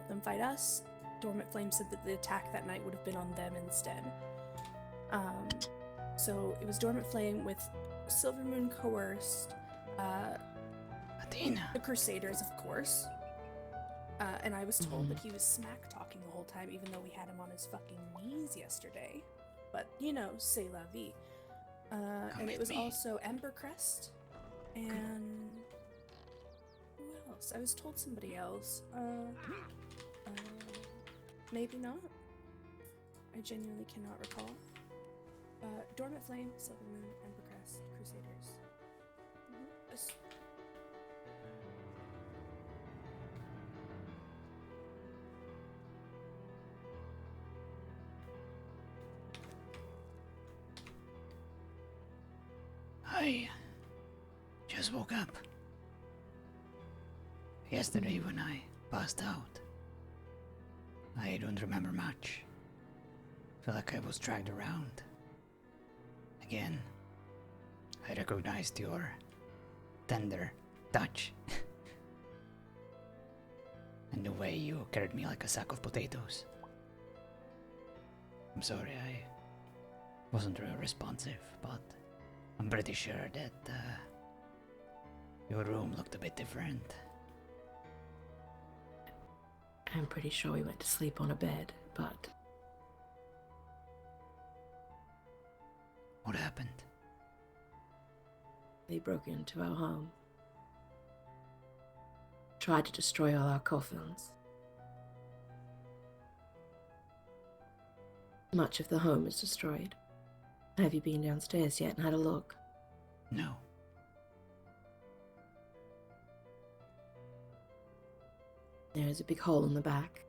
help them fight us. Dormant Flame said that the attack that night would have been on them instead. So it was Dormant Flame with Silvermoon coerced, Athena. the Crusaders, of course. And I was told that he was smack talking the whole time, even though we had him on his fucking knees yesterday. But, you know, c'est la vie. And it was also Embercrest. And who else? I was told somebody else. Maybe not. I genuinely cannot recall. Dormant Flame, Silvermoon, Embercrest, Crusaders. I just woke up. Yesterday when I passed out. I don't remember much. Feel like I was dragged around. Again, I recognized your tender touch. And the way you carried me like a sack of potatoes. I'm sorry I wasn't real responsive, but I'm pretty sure that your room looked a bit different. I'm pretty sure we went to sleep on a bed, but... What happened? They broke into our home. Tried to destroy all our coffins. Much of the home is destroyed. Have you been downstairs yet and had a look? No. There is a big hole in the back.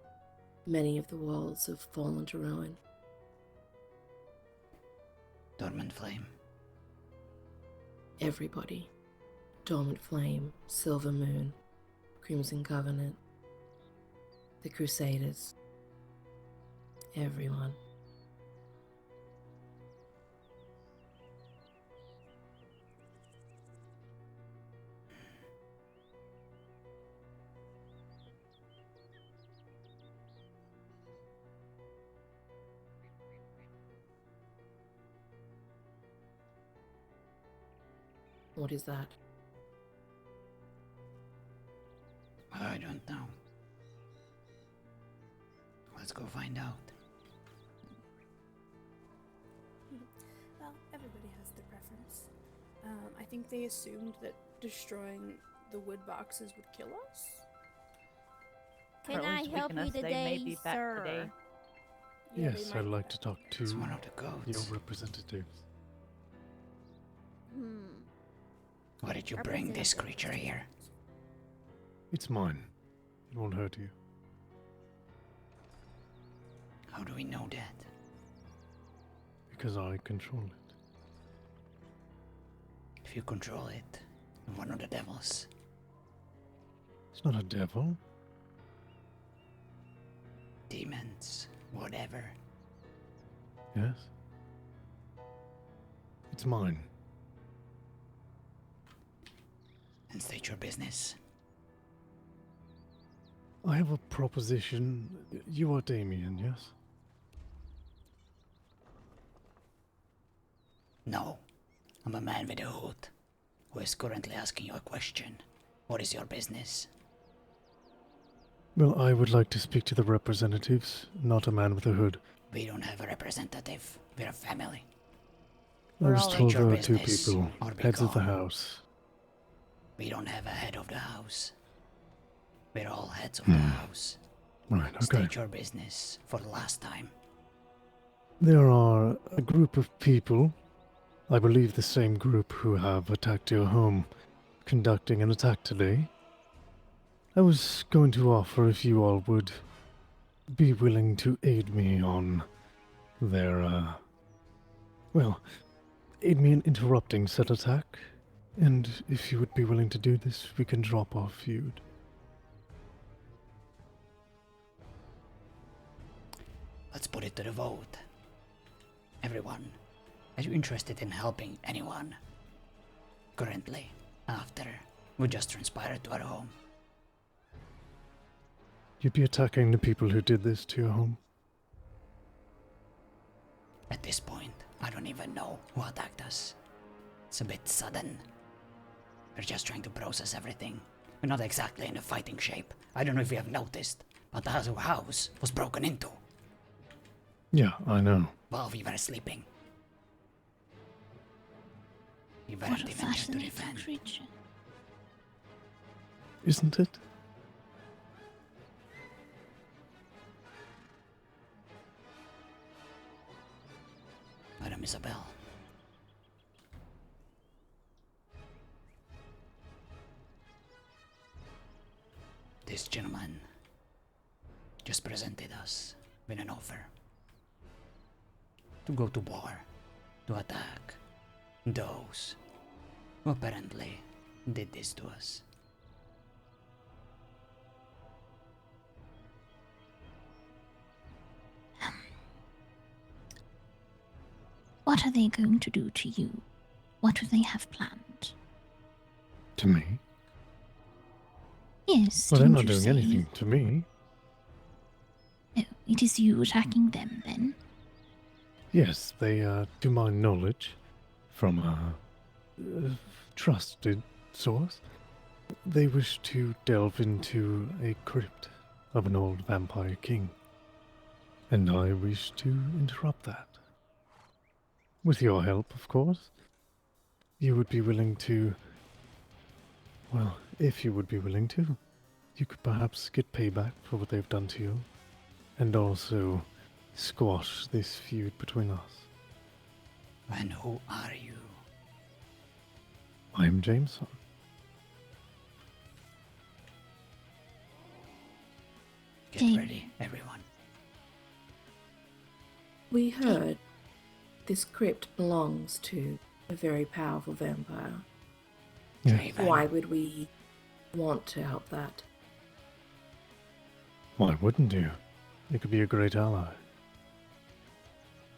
Many of the walls have fallen to ruin. Dormant Flame. Everybody. Dormant Flame, Silvermoon, Crimson Covenant, the Crusaders. Everyone. What is that? I don't know. Let's go find out. Well, everybody has their preference. I think they assumed that destroying the wood boxes would kill us. Can I help you today, sir? Yeah, Yes, I'd like to talk to It's one of the goats. your representatives. Why did you bring this creature here? It's mine. It won't hurt you. How do we know that? Because I control it. If you control it, you're one of the devils. It's not a devil. Demons, whatever. Yes? It's mine. And state your business. I have a proposition. You are Damien, yes? No. I'm a man with a hood, who is currently asking you a question. What is your business? Well, I would like to speak to the representatives, not a man with a hood. We don't have a representative. We're a family. I was all told your there are two business people, or be heads of the gone. house. We don't have a head of the house. We're all heads of the house. Right, okay. State your business for the last time. There are a group of people, I believe the same group who have attacked your home, conducting an attack today. I was going to offer if you all would be willing to aid me on their, well, aid me in interrupting said attack. And if you would be willing to do this, we can drop our feud. Let's put it to the vote. Everyone, are you interested in helping anyone? Currently, after we just transpired to our home. You'd be attacking the people who did this to your home. At this point, I don't even know who attacked us. It's a bit sudden. We're just trying to process everything. We're not exactly in a fighting shape. I don't know if you have noticed, but the house was broken into Yeah, I know. while we were sleeping. We What weren't a even there to fascinating defend. creature. Isn't it? Madam Isabel. This gentleman just presented us with an offer to go to war, to attack those who apparently did this to us. What are they going to do to you? What do they have planned? To me? Yes, Well, they're didn't not you doing say? anything to me. Oh, it is you attacking them then? Yes, they, to my knowledge, from a trusted source, they wish to delve into a crypt of an old vampire king. And I wish to interrupt that. With your help, of course. You would be willing to... Well, if you would be willing to, you could perhaps get payback for what they've done to you. And also squash this feud between us. And who are you? I am Jameson. Get Damien. ready, everyone. We heard this crypt belongs to a very powerful vampire. Yeah. Draven. Why would we want to help that? Why wouldn't you? You could be a great ally.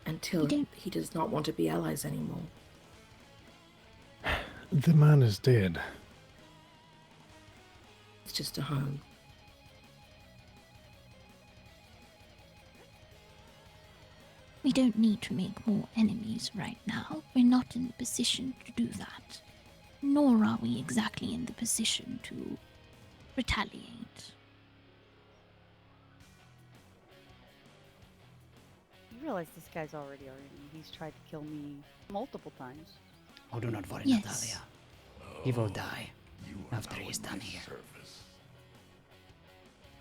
Until You don't- he does not want to be allies anymore. The man is dead. It's just a home. We don't need to make more enemies right now. We're not in the position to do that. Nor are we exactly in the position to retaliate. You realize this guy's already. He's tried to kill me multiple times. Oh, do not worry, Yes. Natalia. He will die after he is done here.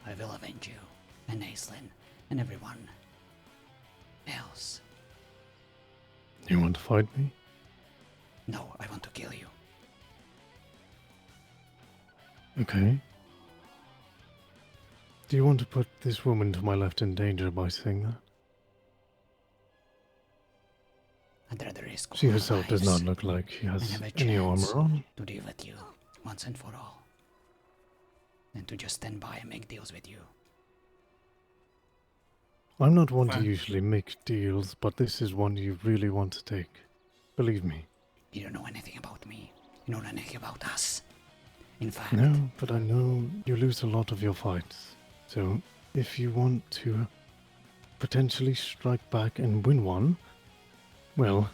I will avenge you, and Aislinn, and everyone else. You want to fight me? No, I want to kill you. Okay. Do you want to put this woman to my left in danger by saying that? I'd rather risk She our herself does lives not look like she has and have a any chance armor on. to deal with you once and for all. And to just stand by and make deals with you. I'm not one to Fine. usually make deals, but this is one you really want to take. Believe me. You don't know anything about me. You don't know anything about us. In fact, No, but I know you lose a lot of your fights. So, if you want to potentially strike back and win one, well,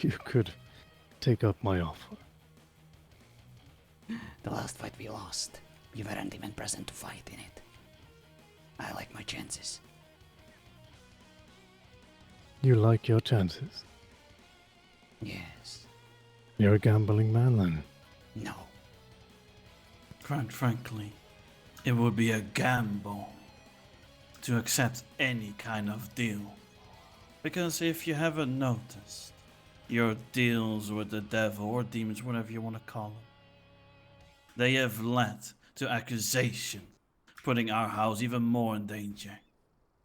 you could take up my offer. the last fight we lost, you weren't even present to fight in it. I like my chances. You like your chances. Yes. You're a gambling man then. No. Quite frankly, it would be a gamble to accept any kind of deal. Because if you haven't noticed, your deals with the devil or demons, whatever you want to call them, they have led to accusation, putting our house even more in danger.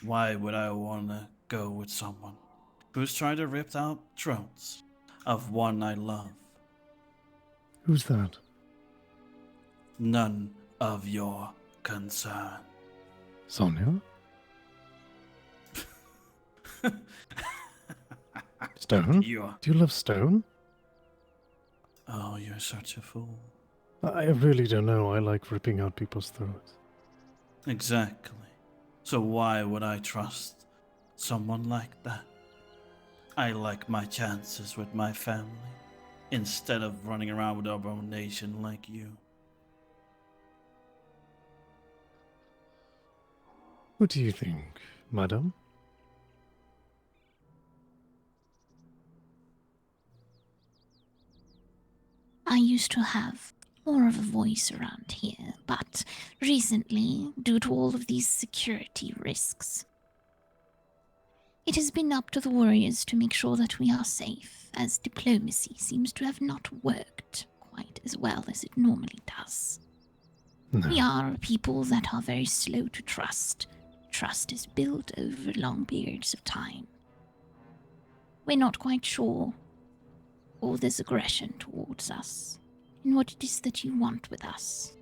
Why would I want to go with someone who's trying to rip out throats of one I love? Who's that? None of your concern. Sonia? Stone? You're... Do you love Stone? Oh, you're such a fool. I really don't know. I like ripping out people's throats. Exactly. So why would I trust someone like that? I like my chances with my family, instead of running around with abomination like you. What do you think, madam? I used to have more of a voice around here, but recently, due to all of these security risks, it has been up to the warriors to make sure that we are safe, as diplomacy seems to have not worked quite as well as it normally does. No. We are a people that are very slow to trust. Trust is built over long periods of time. We're not quite sure all this aggression towards us and what it is that you want with us.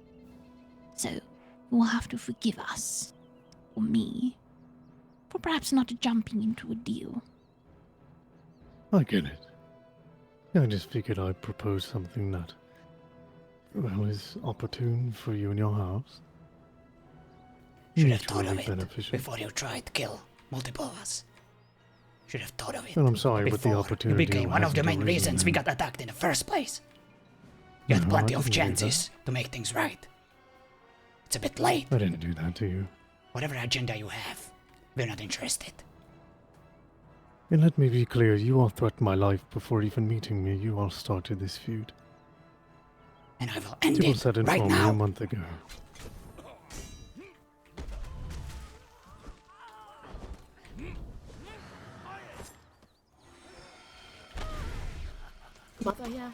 So, you will have to forgive us, or me, for perhaps not jumping into a deal. I get it. I just figured I'd propose something that, well, is opportune for you and your house. Should have thought of Mutually it beneficial. before you tried to kill multiple of us. Should have thought of it. Well, I'm sorry, but the before opportunity it became one of the hasn't main arisen reasons we then. got attacked in the first place. You had No, I plenty of didn't do that. chances to make things right. It's a bit late. I didn't do that to you. Whatever agenda you have, we're not interested. And let me be clear, you all threatened my life before even meeting me. You all started this feud. And I will end People it said it right for me a now. month ago. Mother here.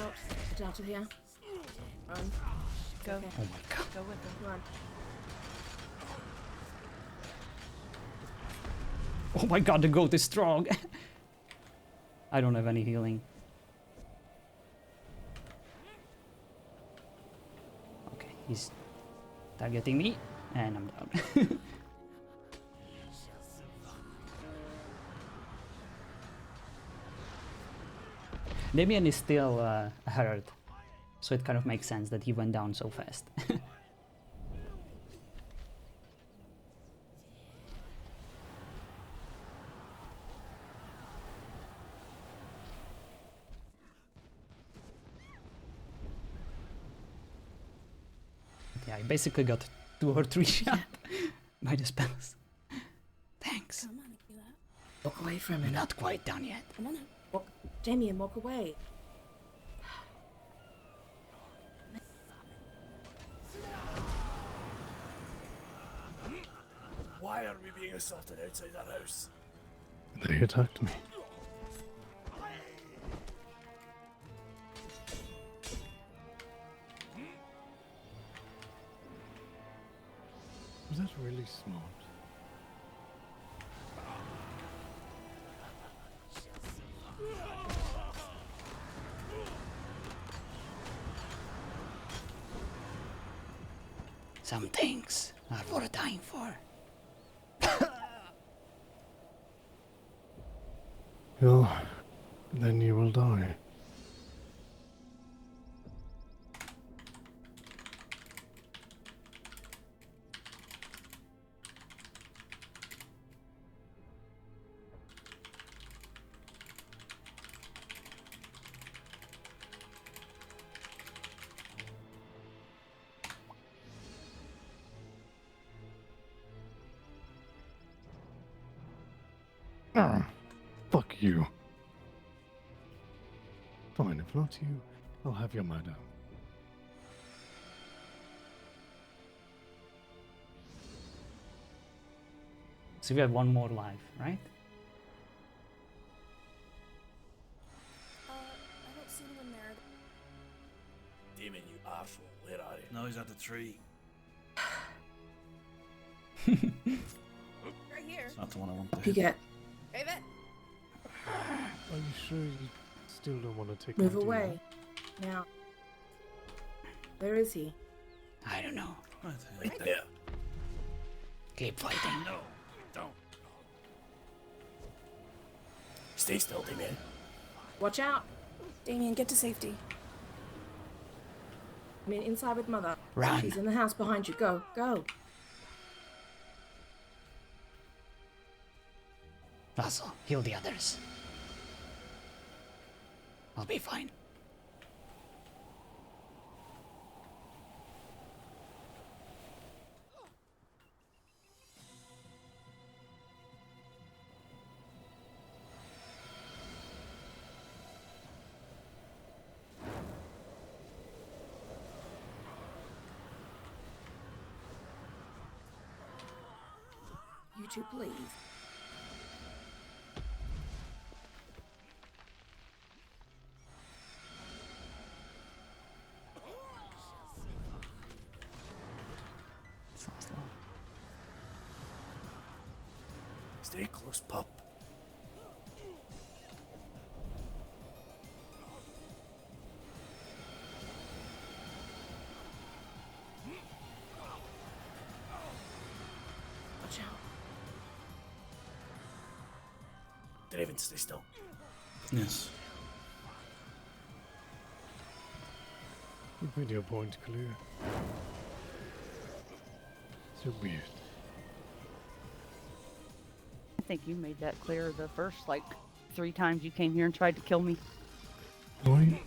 Out. Get out of here. Run. Go. Okay. Oh my god. Go with him. Run. Oh my god, the goat is strong. I don't have any healing. Okay, he's targeting me, and I'm down. Damien is still hurt, so it kind of makes sense that he went down so fast. Yeah, I basically got 2 or 3 shots by the spells. Thanks. Come on, do that. Walk away from We're him. not quite done yet. Come on now. Walk. Damien, walk away. Why are we being assaulted outside that house? They attacked me. Was that really smart? Some things are worth dying for. Well, then you will die. Ah, fuck you. Fine, if not you, I'll have your madam. So we have 1 more life, right? I don't see anyone there. Damien, you arsehole, where are you? No, he's at the tree. Right here. It's not the one I want to You hit. get. Raven. Are you sure you still don't want to take Move my deal? away. Now. Where is he? I don't know. Right here. Right there. Keep fighting. No, don't. Stay still, Damien. Watch out. Damien, get to safety. I mean, inside with Mother. Run. She's in the house behind you. Go, go. Russell, heal the others. I'll be fine. You two, please. So slow. Stay close, pup. Watch out. Draven, stay still. Yes. You made your point clear. So weird. I think you made that clear the first, 3 times you came here and tried to kill me. Boy?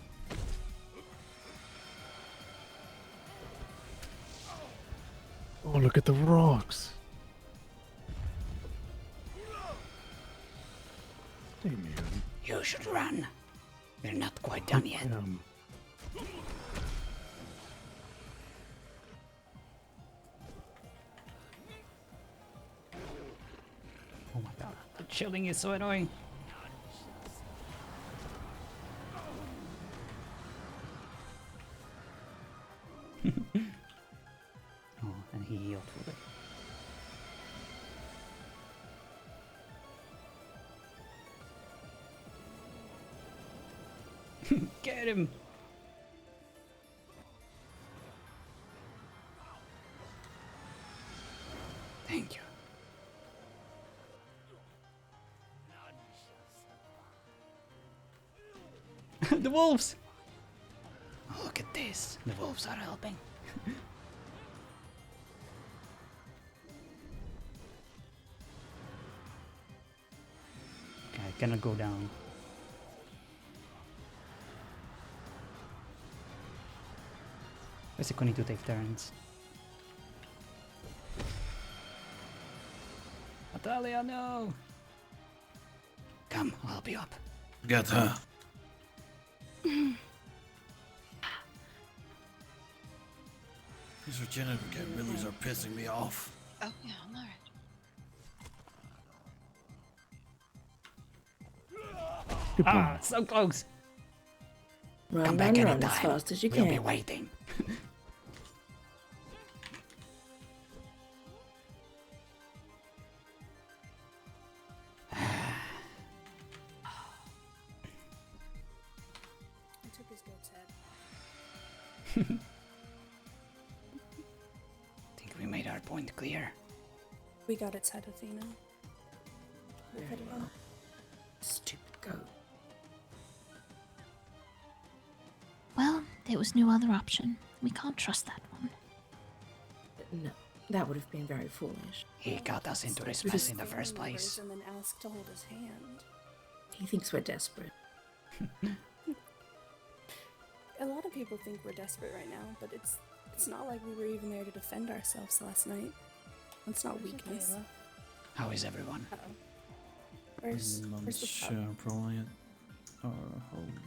Oh, look at the rocks. Damien. You should run. We're not quite done yet. Oh my god, the chilling is so annoying. Oh, and he healed fully. Get him! Thank you. The wolves! Oh, look at this. The wolves are helping. Okay, I cannot go down. Basically need to take turns. Natalia, no! Come, I'll help you up. Get her. These regenerative capabilities are pissing me off. Oh, yeah, I'm alright. Good boy. Ah, so close! Run, Come run, back run anytime. as fast as you We'll can. be waiting. I took his goat's head. Think we made our point clear. We got its head, Athena. We'll Very put it well. on. Stupid goat. Well, there was no other option. We can't trust that one. No, that would have been very foolish. He got us into this We mess just in the family first members place. And then asked to hold his hand. He thinks we're desperate. A lot of people think we're desperate right now, but it's not like we were even there to defend ourselves last night. It's not weakness. How is everyone? Uh-oh. Where's Not the sure, pup? probably at our home.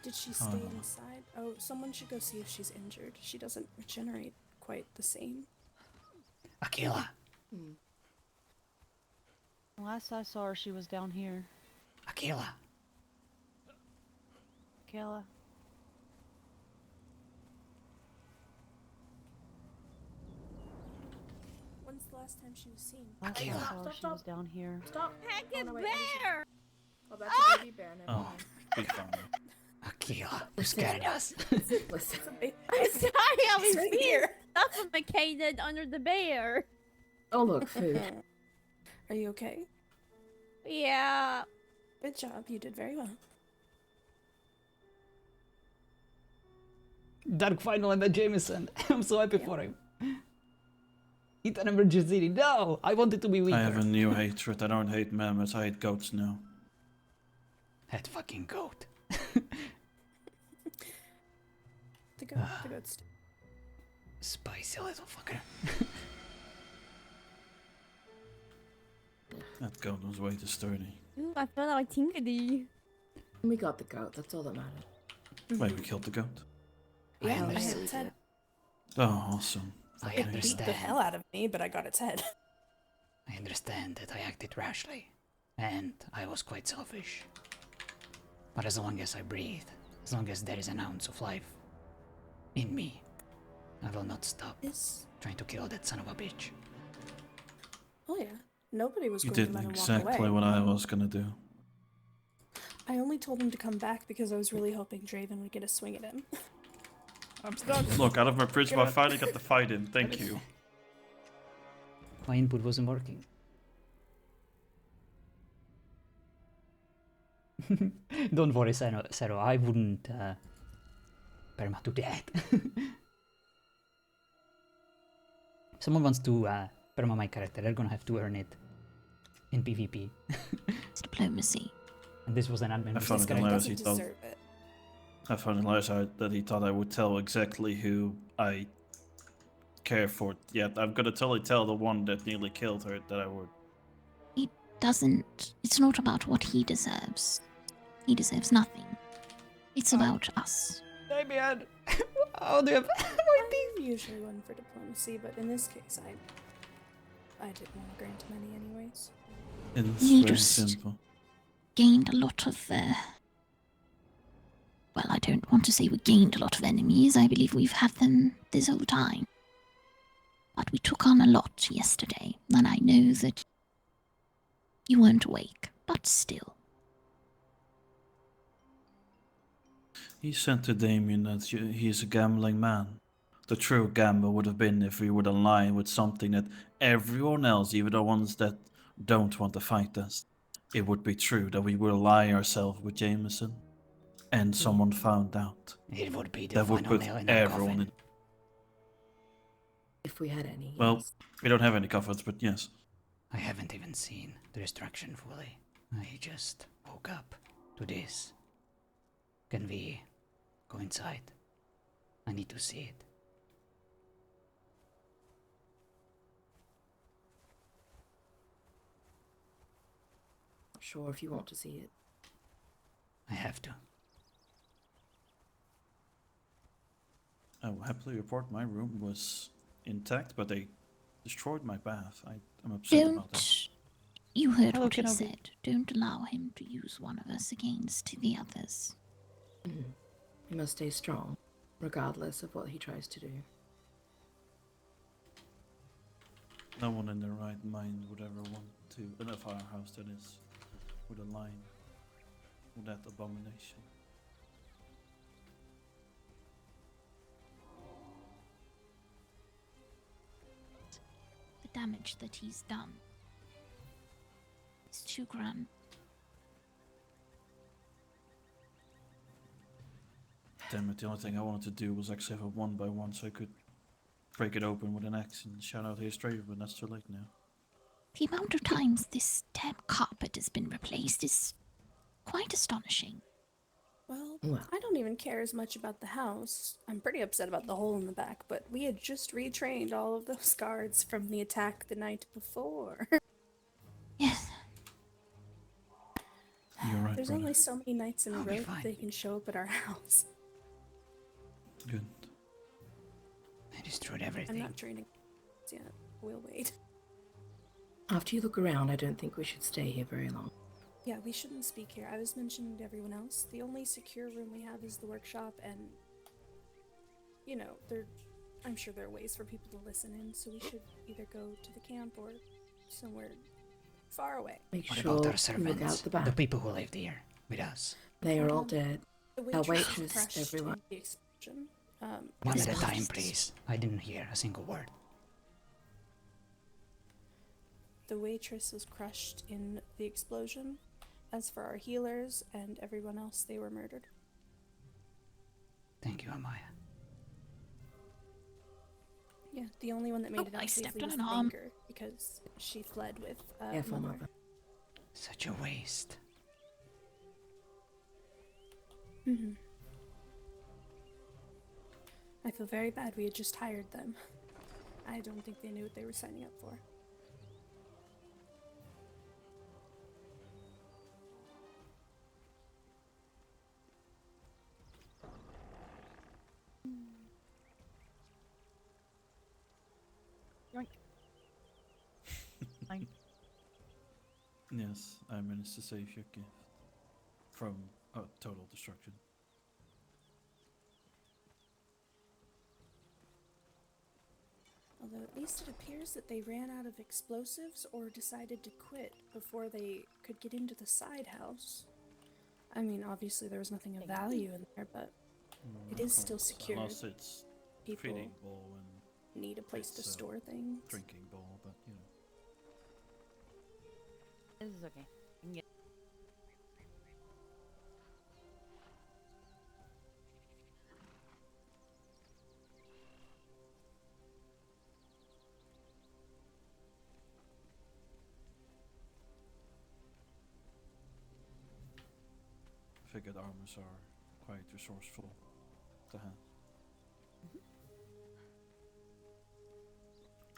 Did she stay inside? Oh, someone should go see if she's injured. She doesn't regenerate quite the same. Aquila. Last I saw her, she was down here. Aquila. Kayla. When's the last time she was seen? Last I Aquila. saw her, she was down here. Stop! Heck, no, a wait, I need to- bear! Oh, that's a baby bear. Never Oh, mind. big family. Aquila. You're scaring us. Listen. I'm sorry, I was right being here. suffocated under the bear. Oh, look, food. Are you okay? Yeah. Good job. You did very well. Dark final, I met Jameson. I'm so happy Yeah. for him. Eat an emergency. No, I wanted to be weaker. I have a new hatred. I don't hate mammoths, I hate goats now. That fucking goat. The goats. Spicy little fucker. That goat was way too sturdy. Ooh, I feel like tinkedy. We got the goat, that's all that mattered. Wait, we killed the goat? Yeah, I Hell had yeah, its we head. did. Oh, awesome. I It beat the understand. hell out of me, but I got its head. I understand that I acted rashly, and I was quite selfish. But as long as I breathe, as long as there is an ounce of life in me, I will not stop Is trying to kill that son of a bitch. oh yeah. Nobody was You going to did let him walk exactly away. what I was gonna do. I only told him to come back because I was really hoping Draven would get a swing at him. I'm stuck. Look, out of my bridge, I finally got the fight in. Thank you. My input wasn't working. Don't worry, Sero. I wouldn't perma to that. If someone wants to perma my character, they're gonna have to earn it in PvP. It's diplomacy. And this was an admin. I with found this it He character. hilarious. doesn't He thought- deserve it. I found it hilarious that he thought I would tell exactly who I care for. Yet I'm gonna totally tell the one that nearly killed her that I would. It's not about what he deserves. He deserves nothing. It's about us. Damien! How do you have... I'm usually one for diplomacy, but in this case, I didn't want to grant him any anyways. It's You very just- simple. Gained a lot of, well, I don't want to say we gained a lot of enemies. I believe we've had them this whole time. But we took on a lot yesterday, and I know that you weren't awake, but still. He said to Damien that he's a gambling man. The true gamble would have been if we would align with something that everyone else, even the ones that don't want to fight us, it would be true that we would ally ourselves with Jameson, and someone found out. It would be the That would final put nail in our everyone coffin. in. If we had any. Well, yes. we don't have any coffins, but yes. I haven't even seen the destruction fully. I just woke up to this. Can we go inside? I need to see it. Sure, if you want to see it. I have to. I will happily report my room was intact, but they destroyed my bath. I'm upset about that. Don't. You heard Hello, what he Kenobi. said. Don't allow him to use one of us against the others. You must stay strong, regardless of what he tries to do. No one in their right mind would ever want to, in a firehouse that is, would align with that abomination. The damage that he's done is too grand. Damn it, the only thing I wanted to do was actually have a 1x1 so I could break it open with an axe and shout out here straight, but that's too late now. The amount of times this damn carpet has been replaced is quite astonishing. Well, Well. I don't even care as much about the house. I'm pretty upset about the hole in the back, but we had just retrained all of those guards from the attack the night before. Yes, You're right, There's brother. only so many nights in a I'll be row fine. they can show up at our house. Good. I destroyed I'm everything. not training yet. We'll wait. After you look around, I don't think we should stay here very long. Yeah, we shouldn't speak here. I was mentioning to everyone else, the only secure room we have is the workshop, and, you know, I'm sure there are ways for people to listen in, so we should either go to the camp or somewhere far away. Make What sure about our you servants? look out the back. people who lived here with us. They are all Um, dead. The Our waitress was waitress, crushed everyone. in the explosion. One as at a well. time, please. I didn't hear a single word. The waitress was crushed in the explosion. As for our healers and everyone else, they were murdered. Thank you, Amaya. Yeah, the only one that made Oh, it I out stepped safely on was an the arm. banker because she fled with Careful, Mother. mother. Such a waste. Hmm. I feel very bad we had just hired them. I don't think they knew what they were signing up for. Yoink. Fine. Yes, I managed to save your gift from total destruction. Although at least it appears that they ran out of explosives or decided to quit before they could get into the side house. I mean, obviously there was nothing of value in there, but it Of is still course, secured. Unless it's People feeding bowl and need a place to it's, store things. drinking bowl, but you know. This is okay. I can get Figured armors are quite resourceful to have.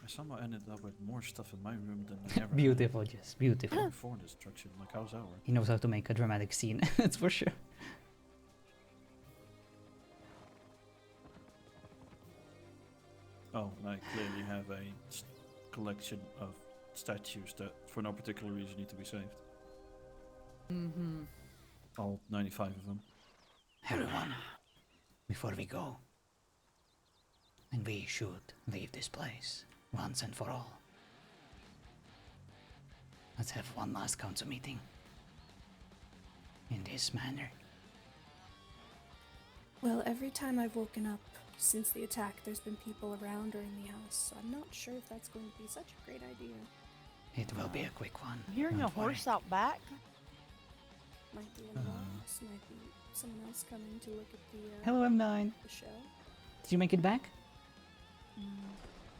I somehow ended up with more stuff in my room than I ever had Beautiful, Jess. Beautiful. before destruction. Like, how's that work? He knows how to make a dramatic scene. That's for sure. Oh, and I clearly have a collection of statues that, for no particular reason, need to be saved. Mm-hmm. All 95 of them. Everyone, before we go, and we should leave this place once and for all. Let's have one last council meeting. In this manner. Well, every time I've woken up since the attack, there's been people around or in the house, so I'm not sure if that's going to be such a great idea. It will be a quick one. I'm hearing a don't worry. horse out back. Might be anyone else, might be someone else coming to look at the, Hello, M9. the show. Did you make it back?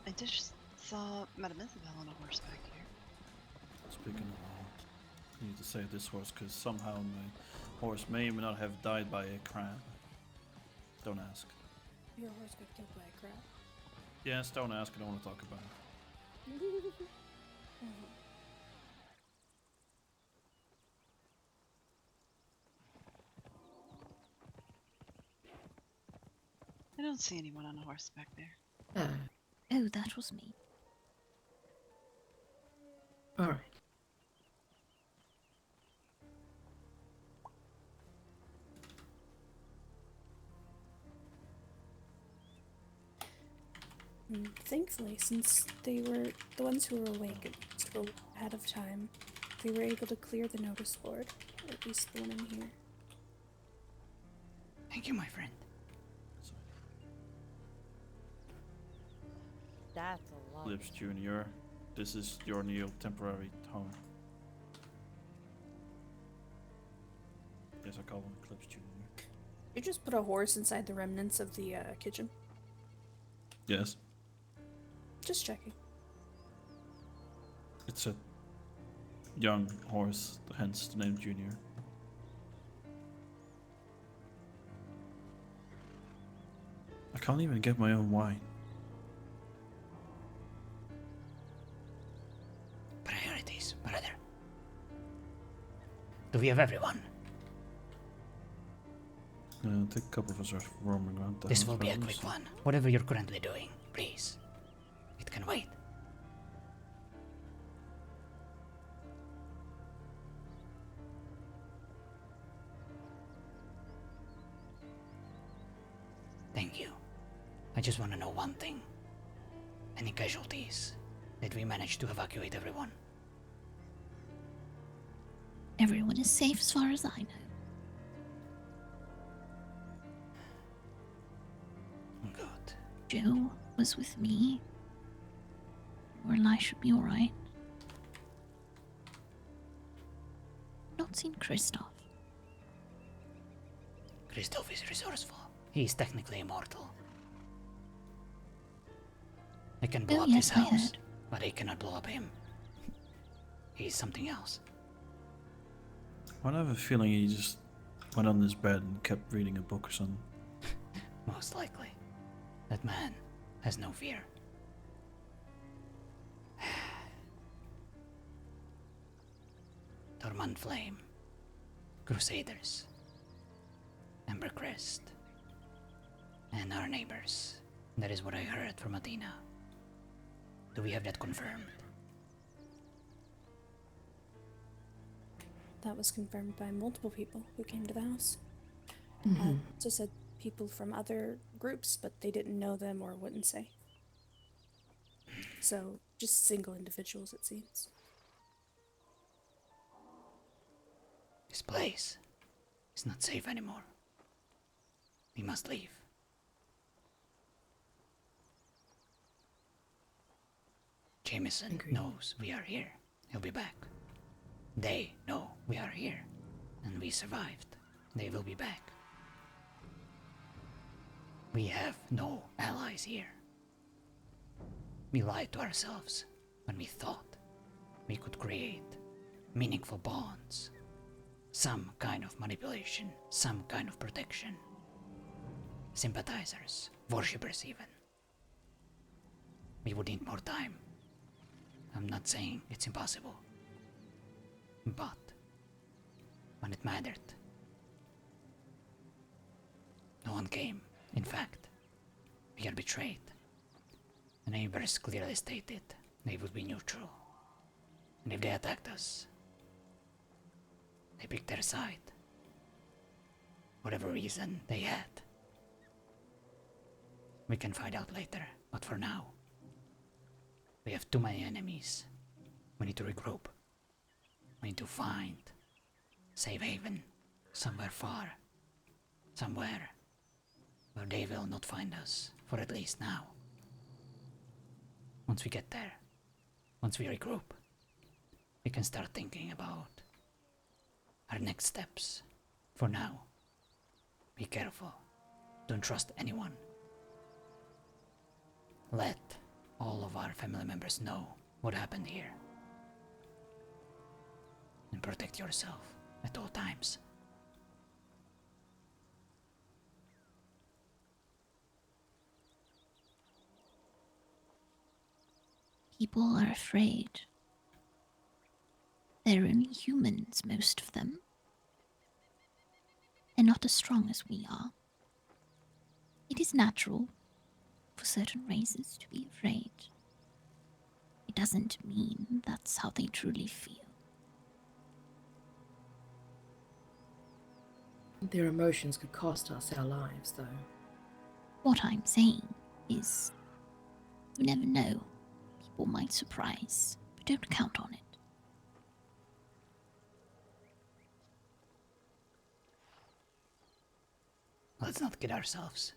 I just saw Madame Isabel on a horse back here. Speaking of horse, I need to save this horse because somehow my horse may or may not have died by a crab. Don't ask. Your horse got killed by a crab. Yes, don't ask. I don't want to talk about it. I don't see anyone on a horse back there. Oh, that was me. Alright. Thankfully, since they were the ones who were awake and ahead of time, they were able to clear the notice board, or at least the one in here. Thank you, my friend. That's a lot. Lips Jr., this is your new temporary home. Yes, I call him Eclipse Jr. You just put a horse inside the remnants of the kitchen. Yes, Just checking. it's a young horse, hence the name Junior. I can't even get my own wine. Priorities, brother. Do we have everyone? I think a couple of us are roaming around the This house will be a around quick us. one. Whatever you're currently doing, please. It can wait. Thank you. I just want to know one thing. Any casualties? Did we manage to evacuate everyone? Everyone is safe as far as I know. Good. Joe was with me. Well, I should be alright. Not seen Kristoff. Christoph is resourceful. He is technically immortal. I can blow Oh, up yes, his I house, heard. but I cannot blow up him. He's something else. I have a feeling he just went on his bed and kept reading a book or something. Most likely. That man has no fear. Dormant Flame. Crusaders. Embercrest. And our neighbors. That is what I heard from Athena. Do we have that confirmed? That was confirmed by multiple people who came to the house. Mhm. So said people from other groups, but they didn't know them or wouldn't say. So just single individuals, it seems. This place is not safe anymore. We must leave. Jameson Agreed. knows we are here. He'll be back. They know we are here. And we survived. They will be back. We have no allies here. We lied to ourselves when we thought we could create meaningful bonds. Some kind of manipulation, some kind of protection. Sympathizers, worshippers even. We would need more time. I'm not saying it's impossible. But when it mattered, no one came. In fact, we are betrayed. The neighbors clearly stated they would be neutral. And if they attacked us, they picked their side. Whatever reason they had. We can find out later, but for now, we have too many enemies. We need to regroup. We need to find safe haven somewhere far. Somewhere where they will not find us, for at least now. Once we get there, once we regroup, we can start thinking about our next steps. For now, be careful. Don't trust anyone. Let all of our family members know what happened here. And protect yourself at all times. People are afraid. They're only humans, most of them. They're not as strong as we are. It is natural for certain races to be afraid. It doesn't mean that's how they truly feel. Their emotions could cost us our lives, though. What I'm saying is, you never know. People might surprise, but don't count on it. Let's not kid ourselves.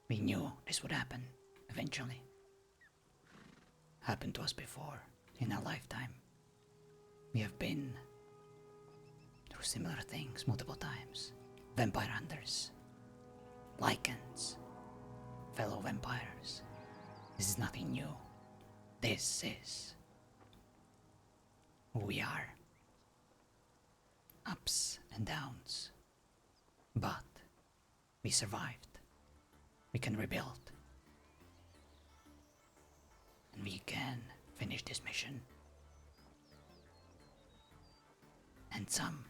We knew this would happen, eventually. Happened to us before, in our lifetime. We have been through similar things multiple times. Vampire hunters, lichens, fellow vampires. This is nothing new. This is who we are. Ups and downs. But we survived. We can rebuild. And we can finish this mission. And some.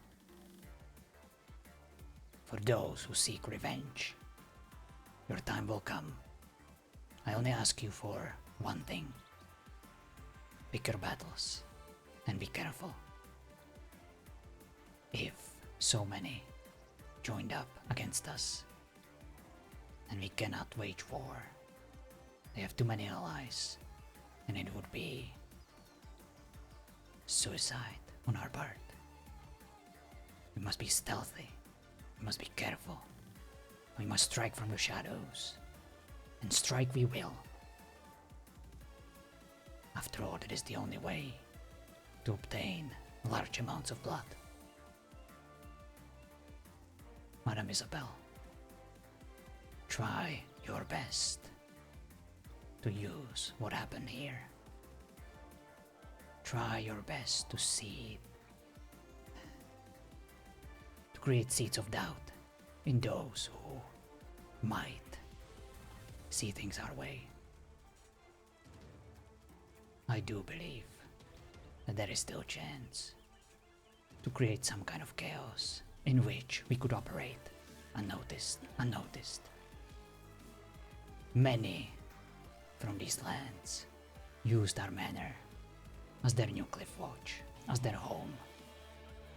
For those who seek revenge, your time will come. I only ask you for one thing. Pick your battles and be careful. If so many joined up against us, and we cannot wage war, they have too many allies, and it would be suicide on our part. We must be stealthy. We must be careful. We must strike from the shadows. And strike we will. After all, that is the only way to obtain large amounts of blood. Madame Isabel, try your best. to use what happened here. Try your best to see, to create seeds of doubt in those who might see things our way. I do believe that there is still a chance to create some kind of chaos in which we could operate unnoticed. Many from these lands used our manor as their new cliff watch, as their home,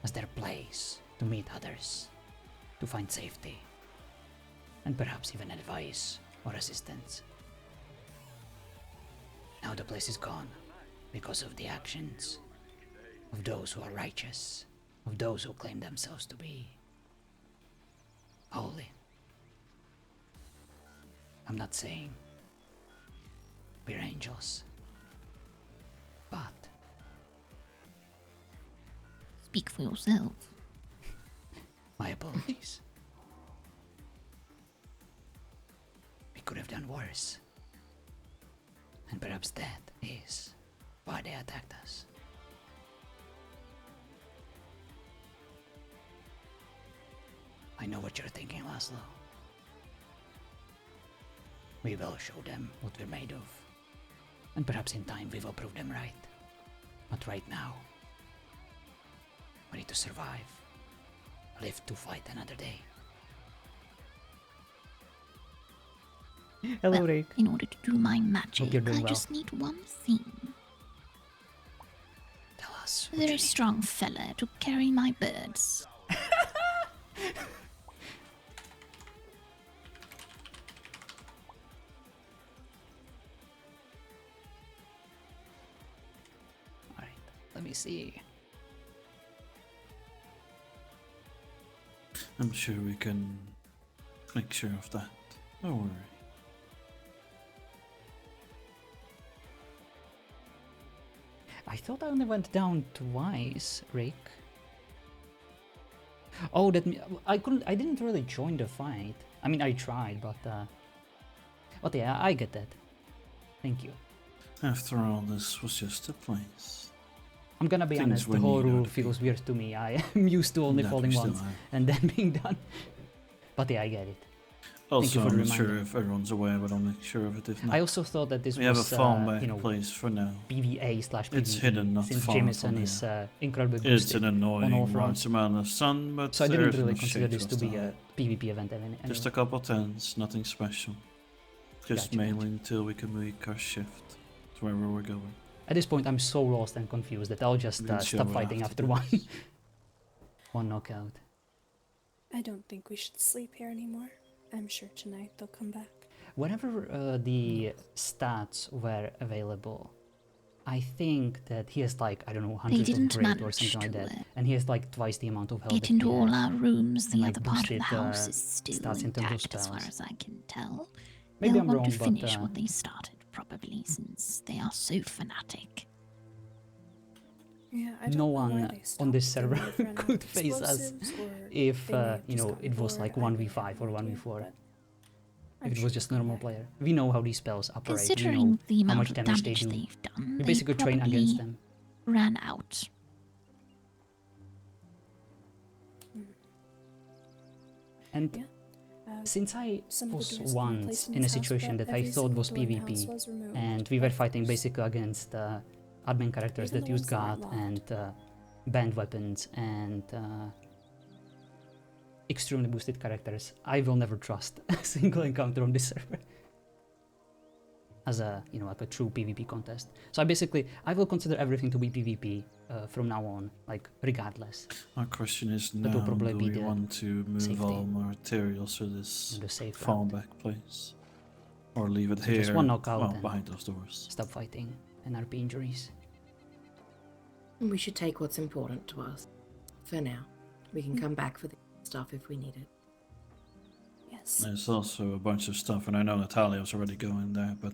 as their place to meet others, to find safety, and perhaps even advice or assistance. Now the place is gone because of the actions of those who are righteous, of those who claim themselves to be holy. I'm not saying we're angels, but Speak for yourself. my apologies. We could have done worse. And perhaps that is why they attacked us. I know what you're thinking, Laszlo. We will show them what we're made of. And perhaps in time we will prove them right. But right now, we need to survive. Live to fight another day. Hello, Well, Rick. in order to do my magic, you're doing I well. just need one thing. Tell us A what you very need. strong fella to carry my birds. Alright, let me see. I'm sure we can make sure of that. Don't worry. I thought I only went down twice, Rick. Oh, I didn't really join the fight. I mean, I tried, but yeah, I get that. Thank you. After all, this was just a place. I'm gonna be Things honest, the we whole need rule other feels weird to me. I am used to only That we falling still once have. and then being done. But yeah, I get it. Thank you Also, for the I'm not sure reminder. if everyone's aware, but I'll make sure of it if not. I also thought that this we have a was, fallback you know, place for now. PvA slash PvE. It's hidden not since far Jameson from is here. incredibly It's boosted an on annoying all large fronts. amount of sun, but So I didn't there's really enough consider shade this for to us be a hide. PvP event anyway. Just a couple tents, nothing special. Just Gotcha, mainly until we can make our shift to wherever we're going. At this point, I'm so lost and confused that I'll just We'll stop show fighting after after this. one knockout. I don't think we should sleep here anymore. I'm sure tonight they'll come back. Whenever the stats were available, I think that he has like, I don't know, 100 of didn't grit or manage something like to, that. And he has like twice the amount of health Get that into we all have. our rooms. And, The like, other part of the boosted, house is still stats in terms of intact as far spells. as I can tell. Maybe They'll I'm want wrong, to but finish what they started, probably, since they are so fanatic. Yeah, I don't no know why one they on stopped. this They may server have run out could of face us explosives, or if, they may have you just know, gotten it was bored. like I have 1v5 or no idea, 1v4. but If I'm it sure was just a they'll come normal back. player. We know how these spells operate. We Considering know the how amount much of damage they damage do. they've done, We they basically train against probably them. ran out. And Yeah. since I Some of the was doors have been once replaced in a this house, situation but that I every thought was single door in the house PvP, was removed, and we were of fighting course. basically against admin characters Even that the used ones that aren't God locked. and banned weapons and extremely boosted characters, I will never trust a single encounter on this server as a, you know, like a true PvP contest. So I will consider everything to be PvP from now on, like regardless. Our question is That now, will probably do be we the want to move safety. all materials to this The safe route. fallback place? Or leave it So here, just one knockout well, and behind those doors? Stop fighting and RP injuries. We should take what's important to us. For now. We can come back for the stuff if we need it. Yes. There's also a bunch of stuff, and I know Natalia's already going there, but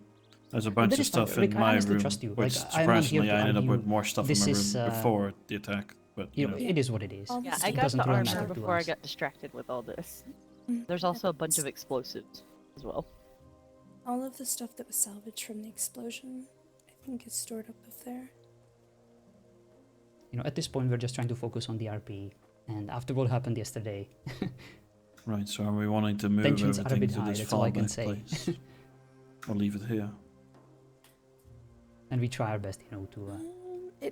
there's a bunch that of is fine. stuff Rick, in I my honestly room, trust you. which Like, I'm not here surprisingly to I ended up argue. with more stuff in This my is, room before the attack, but You know, it is what it is. All Yeah, this I It got doesn't the really armor matter to before I us. got distracted with all this. Mm, There's also a bunch happens. of explosives as well. All of the stuff that was salvaged from the explosion, I think, is stored up there. You know, at this point, we're just trying to focus on the RP. And after what happened yesterday, Right, so are we wanting to move tensions are a everything bit to high, this that's all I far can back say. place? Or leave it here? And we try our best, you know,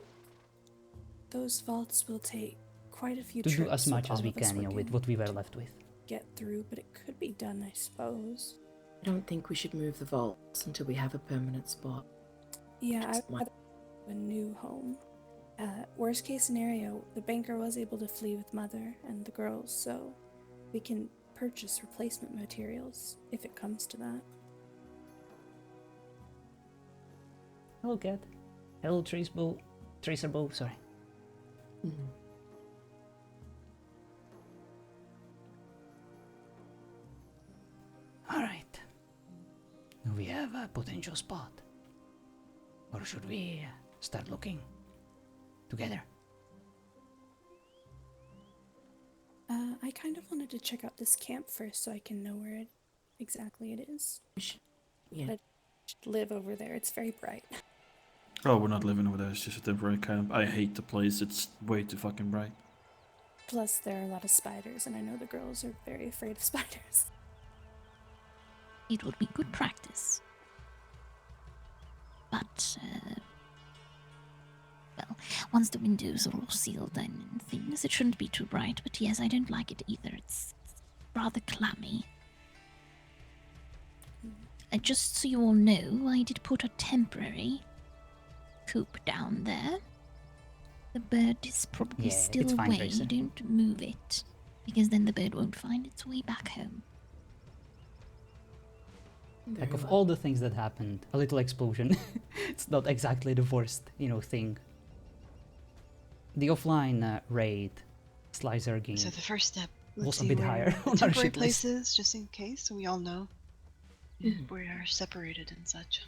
Those vaults will take quite a few to trips do as much with as we all of us can, you know, with working what we were left with. get through, but it could be done, I suppose. I don't think we should move the vaults until we have a permanent spot. Yeah, Just I have a new home. Worst case scenario, the banker was able to flee with Mother and the girls, so we can purchase replacement materials if it comes to that. Hello, cat. Hello, Tracer Bow, sorry. Mhm. Alright. We have a potential spot. Or should we start looking together? I kind of wanted to check out this camp first so I can know where exactly it is. Yeah. I should live over there. It's very bright. Oh, we're not living over there, it's just a temporary camp. I hate the place, it's way too fucking bright. Plus, there are a lot of spiders, and I know the girls are very afraid of spiders. It would be good practice. But, well, once the windows are all sealed and things, it shouldn't be too bright. But yes, I don't like it either. It's rather clammy. Just so you all know, I did put a temporary coop down there. The bird is probably Yeah, still it's fine, away. Tracer. Don't move it, because then the bird won't find its way back home. Like, of all the things that happened, a little explosion, it's not exactly the worst, you know, thing. The offline raid slicer game So the first step was was a bit higher the on our temporary shit list. places, just in case, so we all know we are separated and such.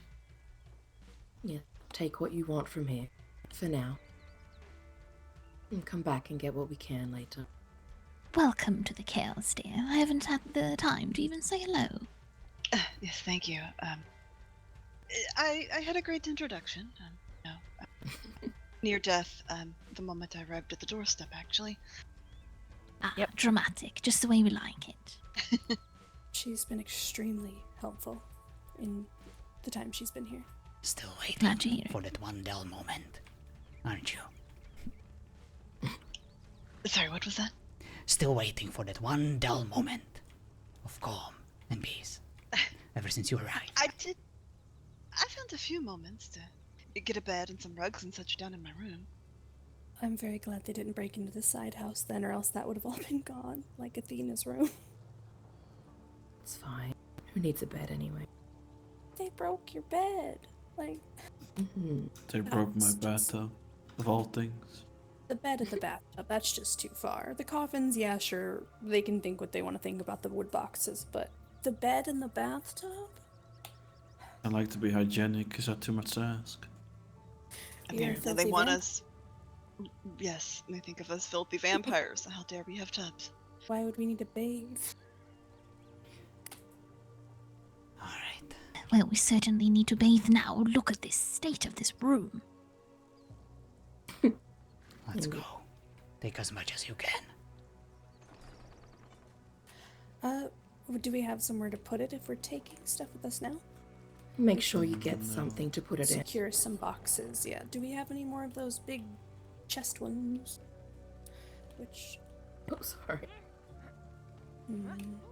Yeah. Take what you want from here, for now. And come back and get what we can later. Welcome to the Chaos, dear. I haven't had the time to even say hello. Yes, thank you. I had a great introduction. You know, near death. The moment I arrived at the doorstep, actually. Ah, dramatic, just the way we like it. She's been extremely helpful in the time she's been here. Still Glad to hear waiting it. for that one dull moment, aren't you? Sorry, what was that? Still waiting for that one dull moment of calm and peace. Ever since you arrived. I found a few moments to get a bed and some rugs and such down in my room. I'm very glad they didn't break into the side house then, or else that would have all been gone, like Athena's room. It's fine. Who needs a bed anyway? They broke your bed. Like, They broke my That's just- bathtub, of all things. the bed at the bathtub, that's just too far. The coffins, yeah, sure, they can think what they want to think about the wood boxes, but the bed in the bathtub? I like to be hygienic, is that too much to ask? You're a Apparently they filthy want vamp- us. Yes, they think of us filthy vampires. How dare we have tubs? Why would we need to bathe? Alright. Well, we certainly need to bathe now. Look at this state of this room. Let's go. Take as much as you can. Do we have somewhere to put it if we're taking stuff with us now? Make sure you get something to put it in. Secure some boxes, yeah. Do we have any more of those big chest ones? Which... Oh, sorry.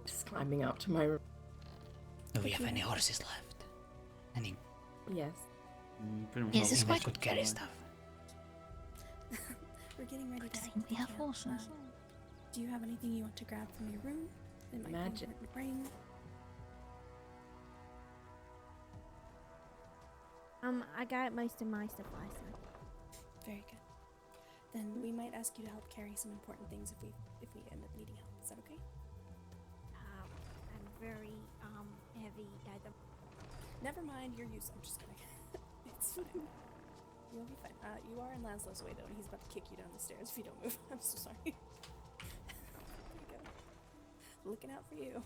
Just climbing up to my room. Do we have any horses left? Any Yes. Pretty much Yes, all it's the that quite- could carry stuff? We're getting ready Good to thing head to we have camp. horses. Do you have anything you want to grab from your room? It might Magic. be important to bring. I got most of my supplies. Very good. Then we might ask you to help carry some important things if we end up needing help. Is that okay? I'm very heavy at the. Never mind, you're used. I'm just kidding. It's fine. You'll be fine. You are in Laszlo's way though, and he's about to kick you down the stairs if you don't move. I'm so sorry. There you go. Looking out for you.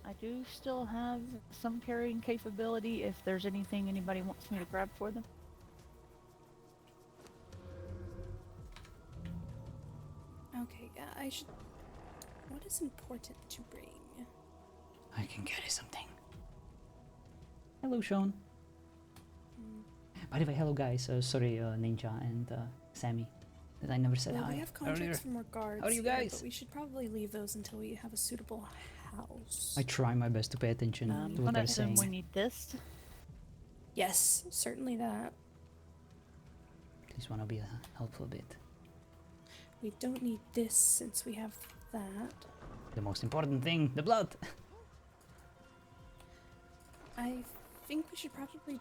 I do still have some carrying capability if there's anything anybody wants me to grab for them. Okay, I should. What is important to bring? I can carry something. Hello, Sean. By the way, hello guys. Sorry, Ninja and Sammy, that I never said Well, hi we have contracts earlier. for more guards. How are you here, guys? but we should probably leave those until we have a suitable house. I try my best to pay attention to what they're saying. We need this. Yes, certainly that. Please wanna be helpful a bit. We don't need this since we have that. The most important thing, the blood. I think we should probably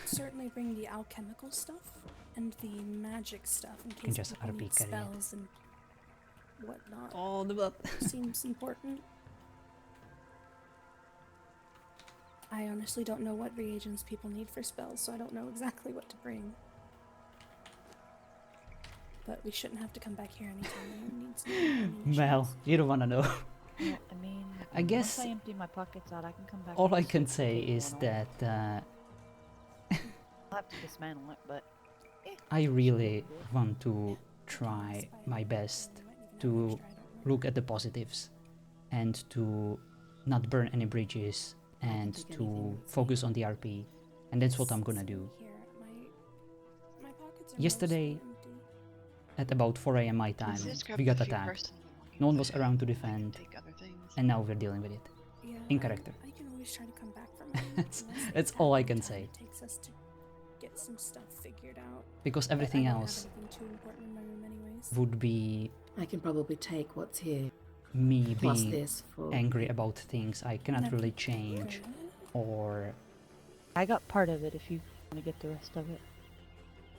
certainly bring the alchemical stuff and the magic stuff in case just people RP need carry it. spells and whatnot. Oh, the blood. Seems important. I honestly don't know what reagents people need for spells, so I don't know exactly what to bring. But we shouldn't have to come back here anytime anyone needs any Mel, you don't wanna know. Yeah, I mean, I guess once I empty my pockets out, I can come back. all and I just can say take is one that off. I'll have to dismantle it, but I really want to try my best to look at the positives and to not burn any bridges and to focus on the RP, and that's what I'm gonna do. Here, my pockets are Yesterday, mostly empty. at about 4 AM my time, Just grab we a got few attacked. personal belongings No one was there. around to I can defend, take other things. and now we're dealing with it. Yeah, In character. I can always try to come back from That's- unless they that's attack all I in can time say. It takes us to get some stuff figured out. Because But everything I don't else have anything too important in my room anyways. would be I can probably take what's here, me plus being this for angry about things I cannot That'd really be change, good. or I got part of it if you want to get the rest of it.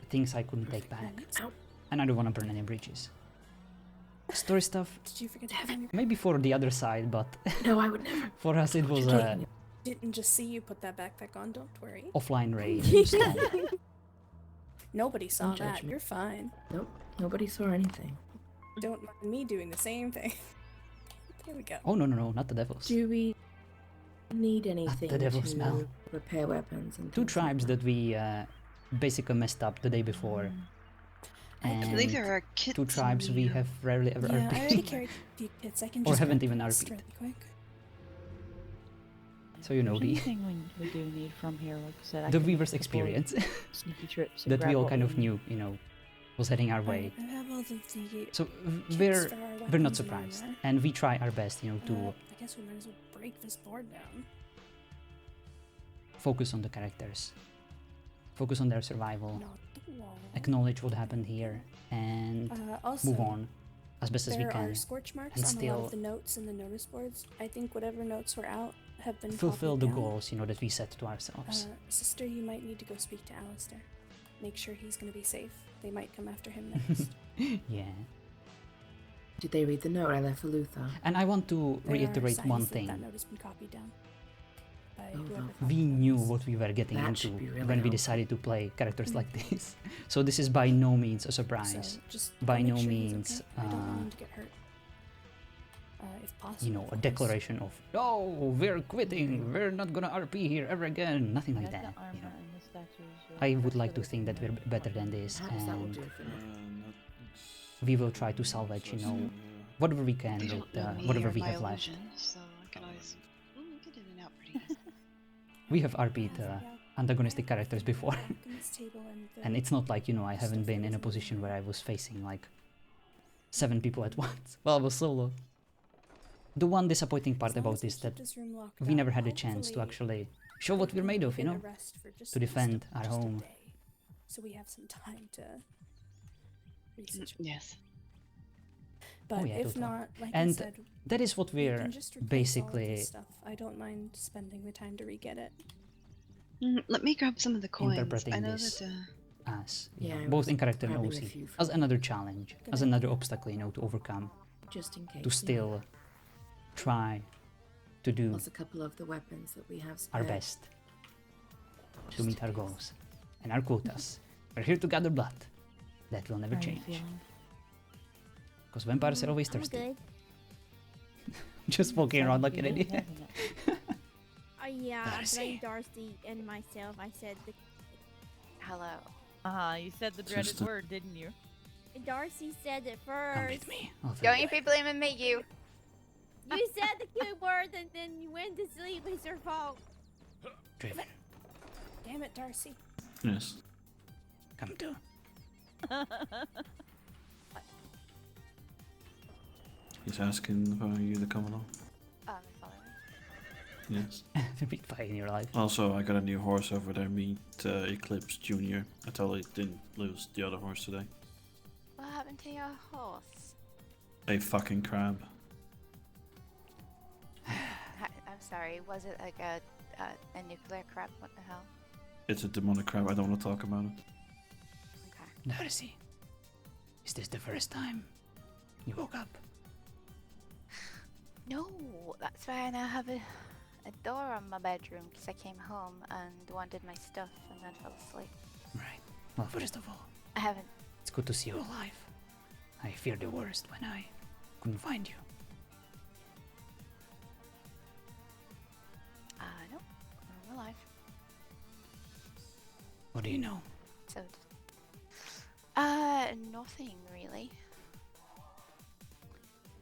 things I couldn't take back. Right. Ow. And I don't want to burn any bridges. Story stuff, Did you forget to put on your... maybe for the other side, but No, I would never. for us it was You're a taking it. Didn't just see you put that backpack on, don't worry. offline raid. Nobody saw Don't judge that, me. you're fine. Nope, nobody saw anything. Don't mind me doing the same thing. There we go. Oh no, not the devils. Do we need anything the devil to smell. repair weapons and Two things like tribes that we basically messed up the day before, I believe there and are kits. two tribes in we the, have rarely ever Yeah, I already RP'd. carried the kits. I can Or just haven't grab even this RP'd. really quick. So you know If there's the anything we do need from here, like I said, I the can make Weaver's couple experience sneaky trips and that we grab all what kind of need. knew, was heading our way. I have all the So kits we're for our we're not weapons in surprised, there. and we try our best, to I guess we might as well break this board down. focus on the characters, focus on their survival, Not the wall. acknowledge what happened here, and Also, move on as best as we there can. are scorch marks and on a lot still of the notes in the notice boards. I think whatever notes were out have been Fulfill copied the down. goals, that we set to ourselves. Sister, you might need to go speak to Alistair. Make sure he's going to be safe. They might come after him next. Yeah. Did they read the note I left for Luther? And I want to There are reiterate signs one that thing. That note has been copied down by Oh, whoever well. copied We that knew notes. what we were getting That into should be really when we helpful. decided to play characters like this. So this is by no means a surprise. So just by make no sure he's means, okay. I don't want him to get hurt. If possible. A of course. declaration of, no, we're quitting, we're not gonna RP here ever again, nothing like Grab that. the armor and the statues, I rest would of like to it think in that we're there. better than this, Perhaps that will and do for now. we will try to salvage, whatever we can They with don't know me whatever or we my have left. illusion, so I can always get in and out pretty easily. We have RP'd antagonistic characters before, Back on this table the and it's not like, I haven't been in a position where I was facing like 7 people at once while I was solo. The one disappointing part As long about as we this keep that this room locked we up, never had a chance to hopefully actually show what we're we made can of, get a rest for just to defend our just a home. day, so we have some time to research. Yes. But yeah, if totally. not, like And I said, that is what we we're can just replace all of basically this stuff. I don't mind spending the time to re-get it. Let me grab some of the coins. Interpreting I know this. that. as, Yeah, I both was in character and grabbing a OC, few from as another challenge, Good as idea. another obstacle, to overcome, Just in case. to still try to do Plus a couple of the weapons that we have our spare. best to Just meet in our case. goals and our quotas. We're here to gather blood. That will never How are you change. feeling? Because vampires are always I'm thirsty. good. Just walking around Sounds like like an you idiot. having it. Yeah, I Darcy. blamed Darcy and myself. I said the. Hello. You said the dreaded Sister. word, didn't you? Darcy said it first. Come with me. I'll fill Don't you you be in. blaming me, you. You said the cute word and then you went to sleep. It's your fault. Driven. Damn it, Darcy. Yes. Come too. He's asking for you to come along. Following. Yes. The big fight in your life. Also, I got a new horse over there. Meet Eclipse Junior. I totally didn't lose the other horse today. What happened to your horse? A fucking crab. I'm sorry. Was it like a nuclear crab? What the hell? It's a demonic crab. I don't want to talk about it. Okay. Darcy, is this the first time you woke up? No, that's why I now have a door on my bedroom because I came home and wanted my stuff and then fell asleep. Right. Well, first of all, I haven't. it's good to see you alive. I feared the worst when I couldn't find you. No, I'm alive. What do you know? So, nothing really.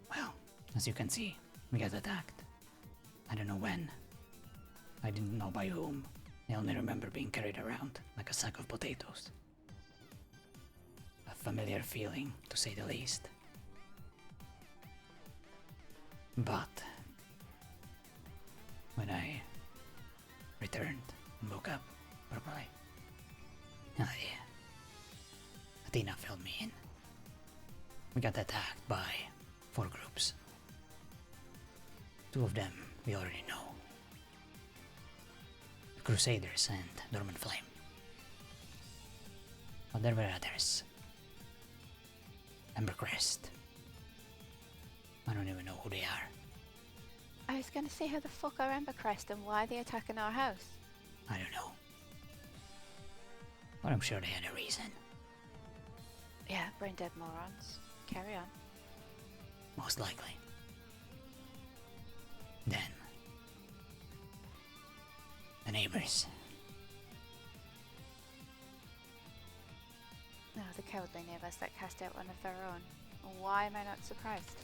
Well, as you can see, we got attacked. I don't know when. I didn't know by whom. I only remember being carried around like a sack of potatoes. A familiar feeling, to say the least. But when I returned and woke up properly, Athena filled me in. We got attacked by 4 groups. 2 of them we already know. The Crusaders and Dormant Flame. But there were others. Embercrest. I don't even know who they are. I was gonna say, who the fuck are Embercrest and why are they attacking our house? I don't know. But I'm sure they had a reason. Yeah, brain dead morons. Carry on. Most likely. Then, the neighbors. No, the cowardly neighbors that cast out one of their own. Why am I not surprised?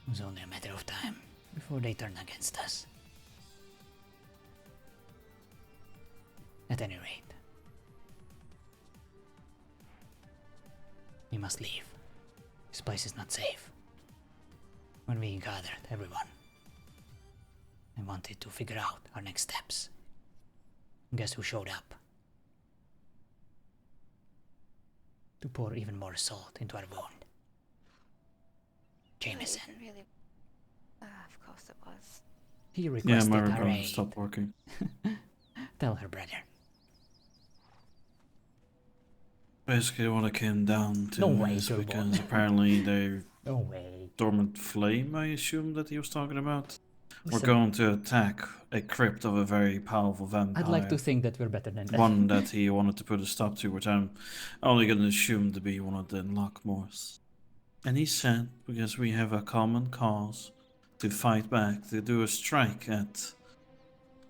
It was only a matter of time before they turned against us. At any rate, we must leave. This place is not safe. When we gathered everyone, I wanted to figure out our next steps. Guess who showed up? To pour even more salt into our wound. Jameson. It really... of course it was. He Yeah, requested my our recorder aid. stopped working. Tell her, brother. Basically, what it came down to No way, is Turbo. because apparently they No way. Dormant Flame, I assume that he was talking about. We're Listen, going to attack a crypt of a very powerful vampire. I'd like to think that we're better than that. One that he wanted to put a stop to, which I'm only going to assume to be one of the Lockmores. And he said, because we have a common cause to fight back, to do a strike at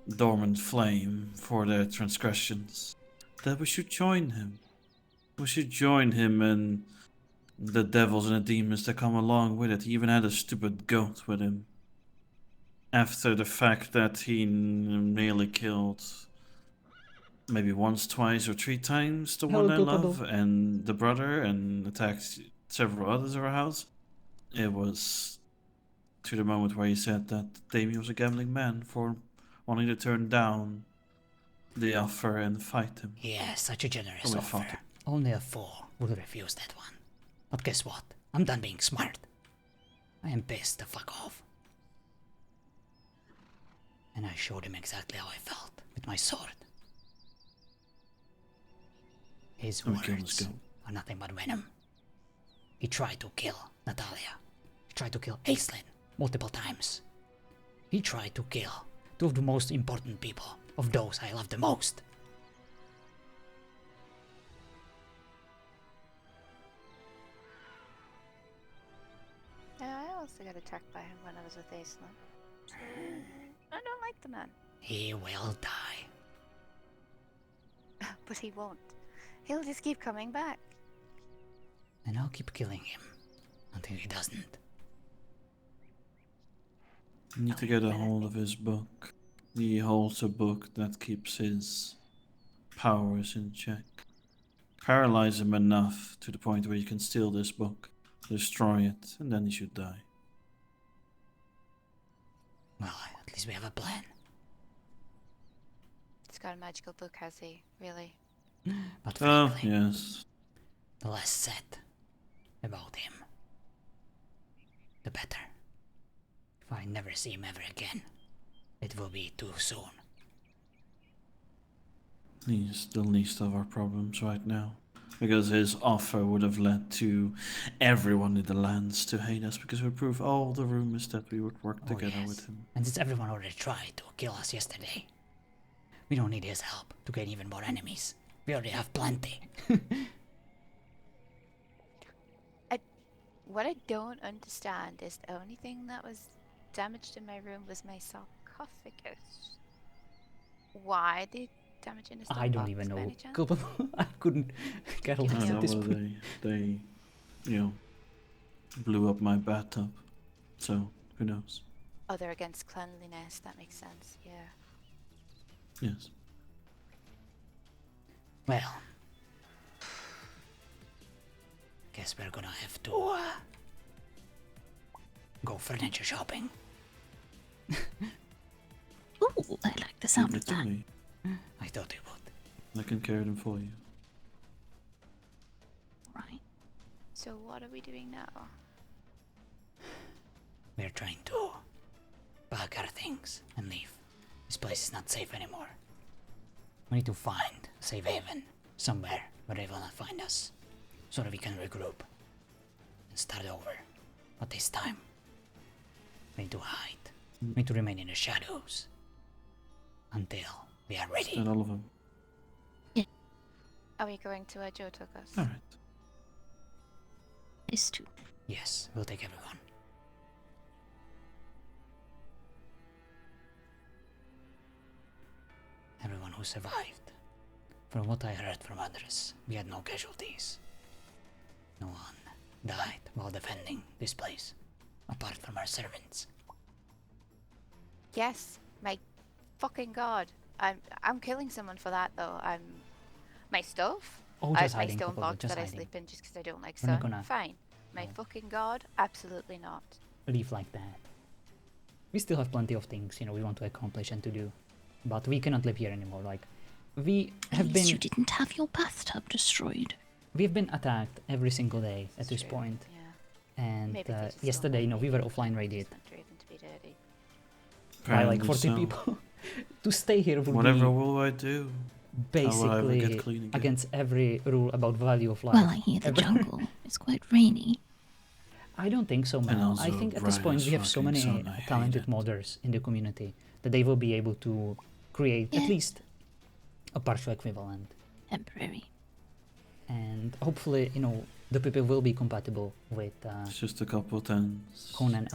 Dormant Flame for their transgressions, that we should join him. We should join him and the devils and the demons that come along with it. He even had a stupid goat with him. After the fact that he nearly killed maybe once, twice, or 3 times the one I love and the brother, and attacked several others of our house. It was to the moment where he said that Damien was a gambling man for wanting to turn down the offer and fight him. Yeah, such a generous So we fought offer. him. Only a fool would refuse that one. But guess what? I'm done being smart. I am pissed the fuck off. And I showed him exactly how I felt with my sword. His And we killed words his goat. are nothing but venom. He tried to kill Natalia. He tried to kill Aislinn multiple times. He tried to kill 2 of the most important people, of those I love the most. Yeah, I also got attacked by him when I was with Aislinn. I don't like the man. He will die. But he won't. He'll just keep coming back. And I'll keep killing him until he doesn't. You need to get a hold of his book. He holds a book that keeps his powers in check. Paralyze him enough to the point where you can steal this book, destroy it, and then he should die. Well, at least we have a plan. He's got a magical book, has he? Really? But Oh, frankly, yes. the less said about him, the better. If I never see him ever again, it will be too soon. He's the least of our problems right now. Because his offer would have led to everyone in the lands to hate us, because we prove all the rumors that we would work together with him. And since everyone already tried to kill us yesterday, we don't need his help to gain even more enemies. We already have plenty. What I don't understand is the only thing that was damaged in my room was my sarcophagus. Why the damage in the sarcophagus? I don't even by know. any chance? Culpable. I couldn't get a I list don't at know this whether point. they, blew up my bathtub. So, who knows? Oh, they're against cleanliness. That makes sense. Yeah. Yes. Well, guess we're gonna have to go furniture shopping. Ooh, I like the sound Leave of it to that. me. I thought you would. I can carry them for you. Right. So what are we doing now? We're trying to pack our things and leave. This place is not safe anymore. We need to find a safe haven somewhere where they will not find us, so that we can regroup and start over. But this time, we need to hide. We need to remain in the shadows until we are ready. And all of them. Are we going to where Joe took us? Alright. This too. Yes, we'll take everyone. Everyone who survived. From what I heard from others, we had no casualties. No one died while defending this place, apart from our servants. Yes, my fucking god. I'm killing someone for that though. My stuff? Oh, I just have my hiding, stone Papa, box just that I hiding. sleep in just because I don't like We're not sun. gonna- Fine. My no. fucking god? Absolutely not. Leave like that. We still have plenty of things, we want to accomplish and to do. But we cannot live here anymore. Like, we At have least been... you didn't have your bathtub destroyed. We've been attacked every single day at It's this true, point. Yeah. And Maybe they just don't yesterday, want we were people offline in raided this country even to be dirty. by like Apparently 40 so. people. To stay here would Whatever be will I do? How will I ever get basically clean again? against every rule about value of life. Well, I hear the ever. jungle is quite rainy. I don't think so, And Mel. I also think at this bright point as we have so fucking many sun, I hate talented it. modders in the community that they will be able to create at Yeah. least a partial equivalent. Temporary. And hopefully, the people will be compatible with It's just a couple tens. Conan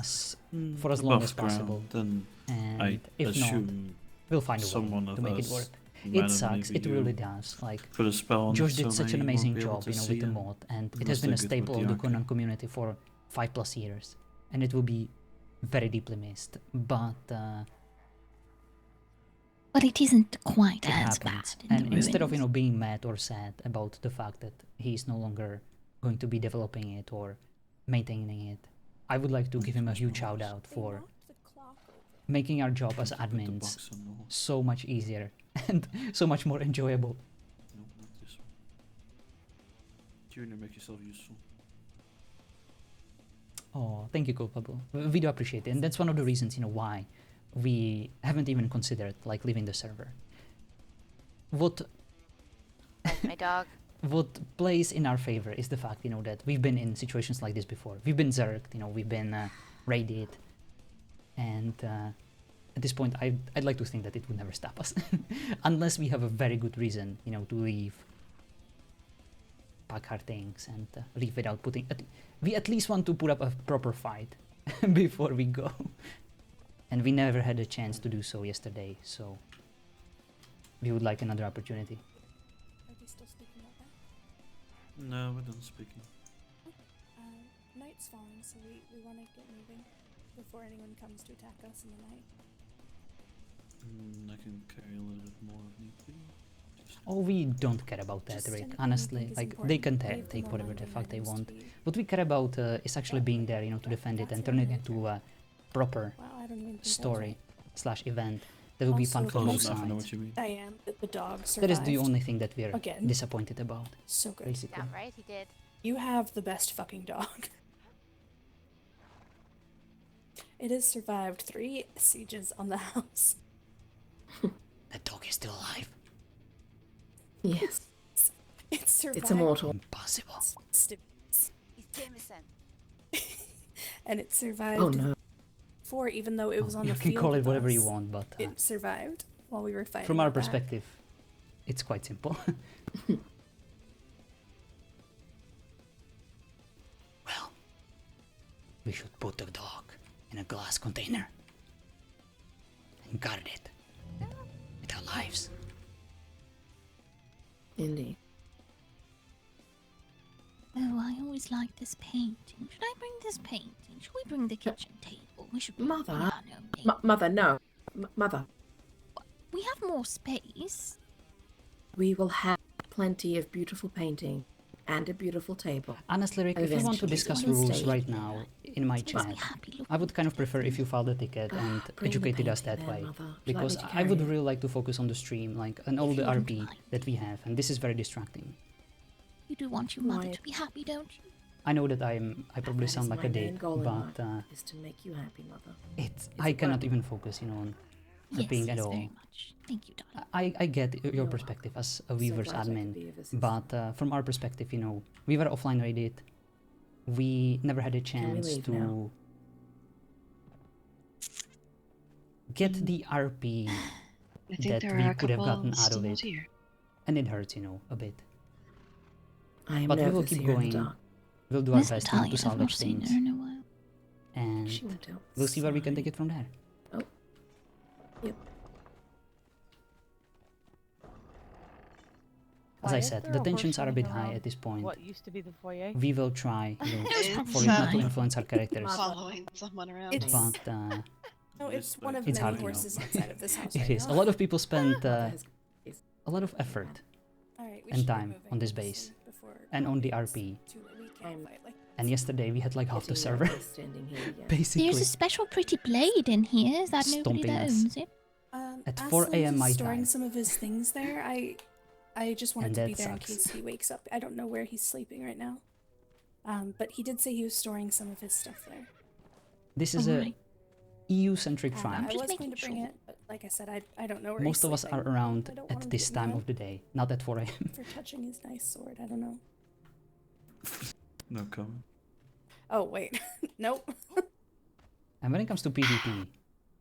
for as long above as possible. ground, And I if not, assume we'll find a someone way of to make it us work. might It have sucks, maybe it really you does. Like, put a spell on Josh it did so such they an won't amazing be able job, to with see the it. mod, and it Unless has been they're a good with staple the of the arcane. Conan community for 5+ years, and it will be very deeply missed. But Well, it isn't quite it as happens, bad in and the instead of ruins. being mad or sad about the fact that he's no longer going to be developing it or maintaining it, I would like to give him a huge shout out They for knocked the clock over. making our job as Put the admins box on the wall. so much easier and so much more enjoyable. No, not this one. Junior, make yourself useful. Oh, thank you, Culpable. We do appreciate it, and that's one of the reasons, why we haven't even considered like leaving the server. What My dog. what plays in our favor is the fact, that we've been in situations like this before. We've been zerged, we've been raided, and at this point, I'd like to think that it would never stop us, unless we have a very good reason, to leave, pack our things, and leave without putting. We at least want to put up a proper fight before we go, And we never had a chance to do so yesterday, so we would like another opportunity. Are we still speaking about that? No, we're done speaking. Night's falling, so we want to get moving before anyone comes to attack us in the night. I can carry a little bit more if need be. Oh, we don't care about that, Just Rick. anything you Honestly, think is like they can important. Leave the take more whatever the mundane fuck they items to want. be- What we care about is actually being there, you know, to defend it and turning it into a proper Wow, I don't even think story / event that will be fun Also, for both Close enough, I know sides. what you mean. I am. The dog survived. That is the only thing that we're Again. disappointed about, So good. basically. Damn right he did. You have the best fucking dog. It has survived 3 sieges on the house. That dog is still alive. Yes. It survived. It's immortal. Impossible. He's Jameson. And it survived Oh no. 4, even though it was on You the can field call it with whatever you us. want, but It survived while we were fighting. from our it back. perspective, it's quite simple. Well, we should put the dog in a glass container and guard it with our lives. Indeed. Oh, I always like this painting. Should I bring this painting? Should we bring the kitchen table? We should bring the Mother. piano, maybe. Mother, no. Mother, We have more space. we will have plenty of beautiful painting and a beautiful table. Honestly, Rick, if you want to Eventually. discuss We'll rules stay right now in my It makes me chat, happy looking. I would kind of prefer if you filed a ticket and Bring the educated us painting that then, way. Mother. Would you like Because me to I would carry it? really like to focus on the stream, like, and all If the you don't RP mind. that we have, and this is very distracting. You do want your mother Why- to be happy, don't you? I know that I probably That sound is like my a main dick, goal in but life, is to make you happy, Mother. it's a I cannot plan. even focus, you know, on Yes, being at yes, all. very much. Thank you, darling. I get your You're perspective as a So Weaver's glad I could admin, be of assistance. but from our perspective, you know, we were offline raided. We never had a chance leave to now? get the RP I think that there we are a could have couple gotten out still of not it, here. and it hurts, you know, a bit. I am But we will nervous keep here in the going. dark. We'll do our Miss best not Natalia, to I've not salvage seen things, her in a while. and She went we'll see where we can take outside. it from there. Yep. As Why I is said, there the a tensions horse are a bit running high around at this point. What used to be the foyer? We will try, you know, It's, for it not to uh, influence our characters, Following someone around. It's- me. but No, it's one of It's many hard to know. horses outside of this house it right is. now. A lot of people spend Mother has- a lot of effort Alright, we and should get time moving, on this honestly, base before and on the it's RP. too late. We can't fight like And yesterday we had like half the getting server, nervous standing here again. basically. There's a special pretty blade in here. Is that nobody Stomping that us. owns it? At as 4 long a.m. as he's my storing time. some of his things there. I just wanted And to be that there sucks. in case he wakes up. I don't know where he's sleeping right now. But he did say he was storing some of his stuff there. This is a Alright. EU-centric I tribe. was just going to making bring sure. it, but like I said, I don't know where Most he's of us are sleeping. around I don't want at him this getting time mad of the day, not at 4 a.m. for touching his nice sword. I don't know. No comment. Oh wait, nope. And when it comes to PvP,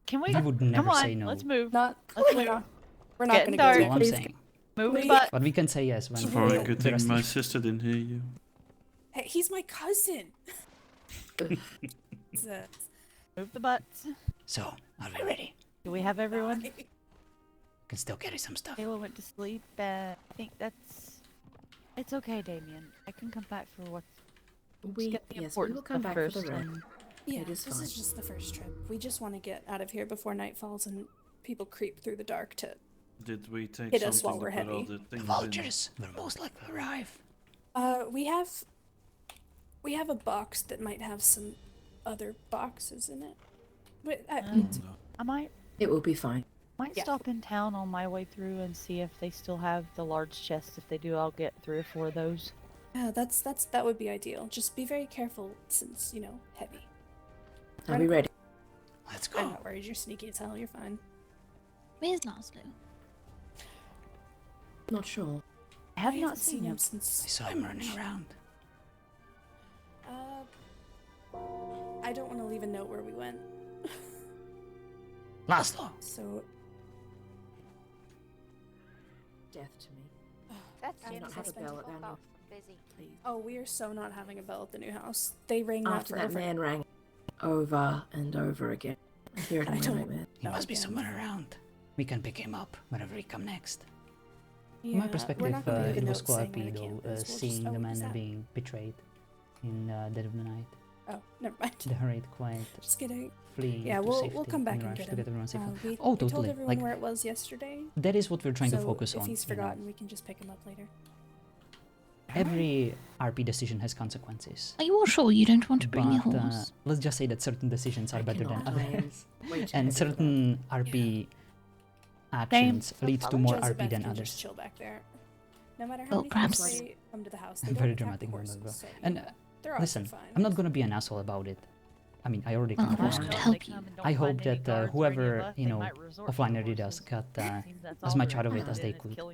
Can we? we would Come never on, say no. let's move. Not. Let's We're move. not. We're not Getting gonna That's go. all I'm Please. saying. Move Wait. the butt. But we can say yes when Probably a good the thing rest my is- sister didn't hear you. Hey, he's my cousin. Jesus. Move the butts. So, are we ready? Do we have everyone? Bye. Can still carry some stuff. Kayla went to sleep. I think that's. It's okay, Damien. I can come back for what's. We, get the yes, we important will come stuff back for first the rest. and- Yeah, It is this fine. is just the first trip. We just want to get out of here before night falls and people creep through the dark to. Did we take Hit us something while to we're put all heavy. the The things in? vultures will most likely arrive. We have a box that might have some other boxes in it. But I might It will be fine. Yeah. stop in town on my way through and see if they still have the large chests. If they do, I'll get 3 or 4 of those. yeah, that would be ideal. Just be very careful since heavy. Are we ready? Let's I'm go. not worried. You're sneaky as hell. You're fine. Where's Laszlo? Not sure. I have I not haven't seen him. I since. saw him running around. I don't want to leave a note where we went. Laszlo! So Death to me. That's I'm James. not have a bell at Fuck down off. Busy. Please. Oh, we are so not having a bell at the new house. They rang that After that forever. man rang over and over again. Spirit of I my don't nightmare. He know must be him. somewhere around. We can pick him up whenever he come next. Yeah, From my we're perspective, not gonna leave a it was note cool saying RP where the though, camp is. We'll just- seeing the who's man that? being betrayed in Dead of the Night. Oh, never mind. The Harriet quiet Just kidding. fleeing Yeah, to we'll safety come back and and rush get to him. get everyone safe. We Oh, told totally. everyone Like where it was yesterday. that is what we're trying to so focus on. if he's you know. forgotten, we can just pick him up later. Every RP decision has consequences. Are you all sure you don't want to bring your But horse? let's just say that certain decisions are I better than cannot. I am others, way too and heavy for certain RP actions No lead to problem. more Joseph RP than can others. just chill back there. No matter how Well, many perhaps- times they come to the house, they I'm don't very attack dramatic the moment, horses, bro. so, you And know, they're also listen, fine. I'm not gonna be an asshole about it. I mean, I already Well, kind I of was am. going to help you. I hope that whoever, you know, offline already does got as much out of it as they could. There are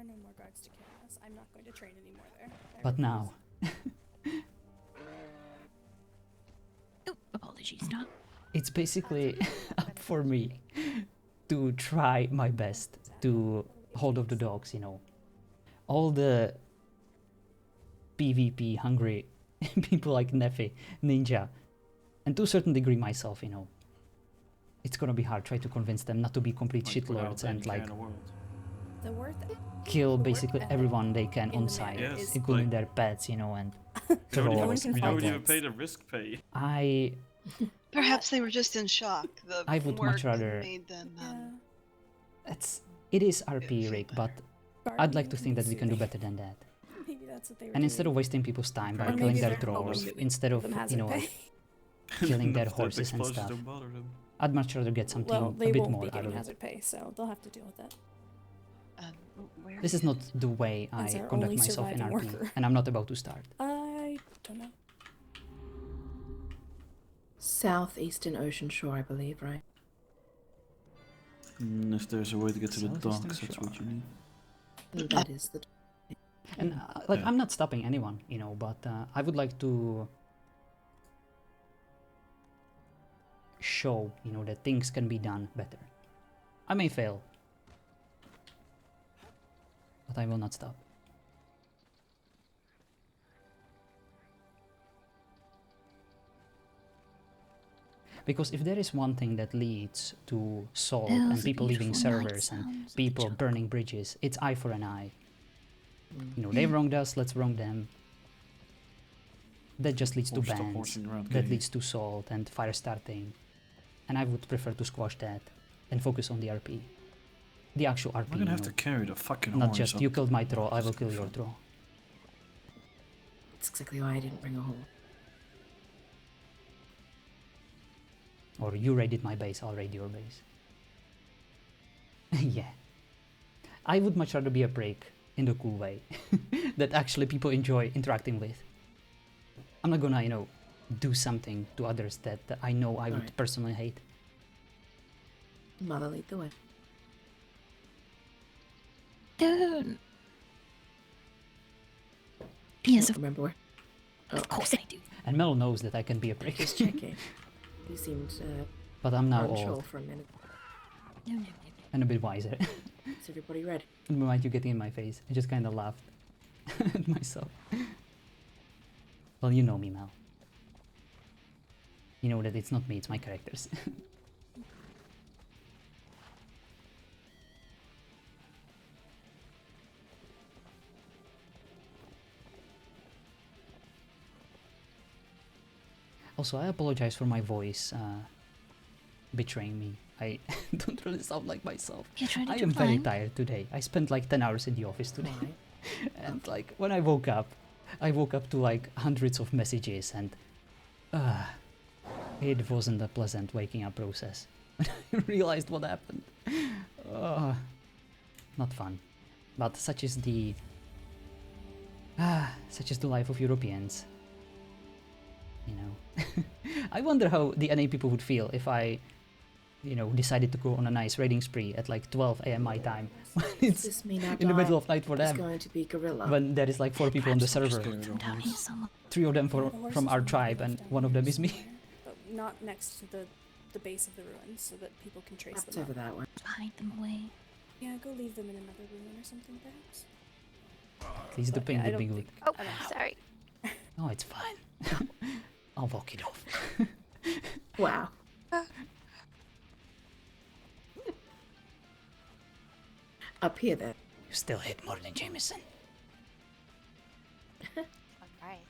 no more guards to kill us. I'm not going to train anymore there. I But refuse. now, Oh, apologies, Doc. it's basically up for me to try my best to hold off the dogs, you know. All the PvP hungry people like Nefe, Ninja, and to a certain degree myself, you know. It's gonna be hard try to convince them not to be complete Like, without shitlords and any like kind of world. The worth kill the basically worth everyone they can in on the site, manor Yes, is including like- their pets, you know, and We don't even, trolls can we and don't fight even pets. pay the risk pay. Perhaps they were just in shock. The I would work much rather- made them. Yeah. it is RP, Rick, but I'd like to think that we can do better than that. Maybe that's what they were And instead doing. of wasting people's time by Or killing maybe their they're hoping trolls, that we instead of, them you hazard know, pay. like, killing their Enough that horses and explosions stuff, don't bother them. I'd much rather get something Well, they a bit won't more be out getting of it. hazard pay, so they'll have to deal with that. Where This is not the way As I our conduct only myself in RP, surviving worker. and I'm not about to start. I don't know. Southeastern Ocean Shore, I believe, right? If there's a way to get to the Southeastern docks, that's what you Shore. need. And that is the. And like, Yeah. I'm not stopping anyone, you know, but I would like to show, you know, that things can be done better. I may fail, but I will not stop. Because if there is one thing that leads to Salt There and was a people leaving beautiful night servers and sounds of the people jungle. burning bridges, it's eye for an eye. You know, they wronged us, let's wrong them. That just leads to Or stop bans, horsing around that killing. leads to Salt and fire starting. And I would prefer to squash that and focus on the RP. The actual RP, I'm gonna you have know, to carry the fucking not horns just up. you killed my troll, I will Just kill for your fun. troll. That's exactly why I didn't bring a horse. Or you raided my base, I'll raid your base. Yeah. I would much rather be a break in the cool way that actually people enjoy interacting with. I'm not gonna, you know, do something to others that I know I would Right. personally hate. Mother, lead the way. Don't. Yes, Remember where? of course I do. And Mel knows that I can be a break. Just checking. You seemed But I'm now unsure old for a minute. No, no, no. and a bit wiser. Is everybody ready? The moment you getting in my face, I just kind of laughed at myself. Well, you know me, Mel. You know that it's not me, it's my characters. Also, I apologize for my voice betraying me. I don't really sound like myself. Get ready I to am very climb. tired today. I spent like 10 hours in the office today. Why? And like when I woke up to like hundreds of messages and it wasn't a pleasant waking up process. When I realized what happened. Not fun. But such is the life of Europeans. You know. I wonder how the NA people would feel if I, you know, decided to go on a nice raiding spree at like 12 AM my time. When Does it's this mean our in the middle diet of night for is them. going to be gorilla? When there is like 4 people on the server. From down here somewhere. 3 of them The from horses our will be tribe left and down one of here them is me. somewhere, But not next to the base of the ruins, so that people can trace That's them over up. that way. Hide them away. Yeah, go leave them in another ruin or something, perhaps. At least the But, ping yeah, I would be don't good. think- Oh, I don't know. sorry. No, it's fine. I'll walk it off. Wow. Up here then. You still hit more than Jameson. Alright.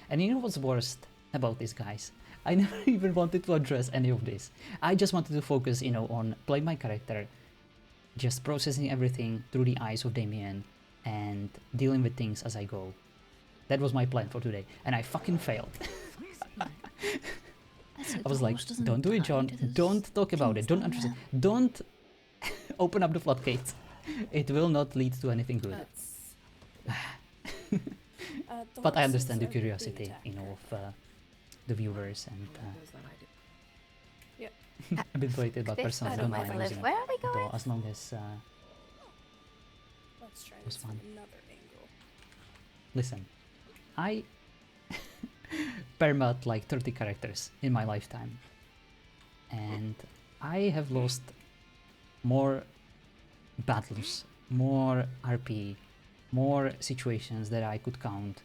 And you know what's worst about these guys? I never even wanted to address any of this. I just wanted to focus, on playing my character, just processing everything through the eyes of Damien, and dealing with things as I go. That was my plan for today, and I fucking failed. I was like, don't do it, John. Don't talk about it. Don't understand. Don't open up the floodgates. It will not lead to anything good. But I understand the curiosity, of the viewers, and a bit related, but personally, I don't mind using it. Where are we going? Though, as long as Let's try it was this from fun. another angle. Listen, I permat like 30 characters in my lifetime, and I have lost more battles, more RP, more situations that I could count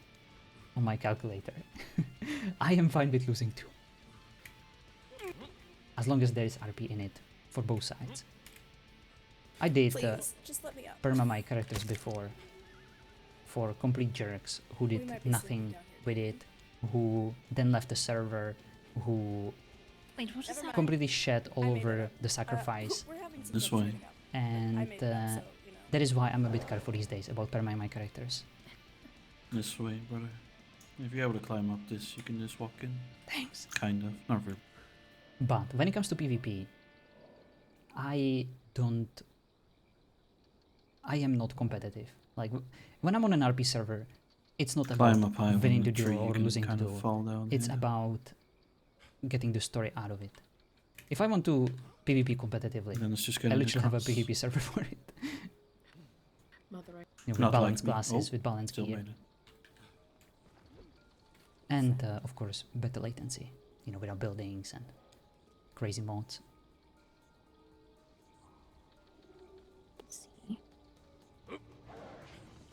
on my calculator. I am fine with losing 2. As long as there is RP in it for both sides. I did Please, just let me up. perma my characters before for complete jerks who We did might be nothing sleeping down here. with it, who then left the server, who Wait, what is Never that? mind. completely shed all I made it over up. the sacrifice, We're having some This trouble way. setting up. and I made it up, so, that is why I'm a bit careful these days about permaing my characters. This way, brother. If you're able to climb up this, you can just walk in. Thanks. Kind of. Not really. But when it comes to PvP, I am not competitive. Like, when I'm on an RP server, it's not Climb about up high winning on the the duel tree, you or can losing the kind of duel. fall down. It's yeah. about getting the story out of it. If I want to PvP competitively, Then it's just I getting literally have a across. PvP server for it. Mother, With Not balanced like me. classes, Oh, with balanced Still gear, made it. and of course better latency. Without buildings and crazy mods. Let's see.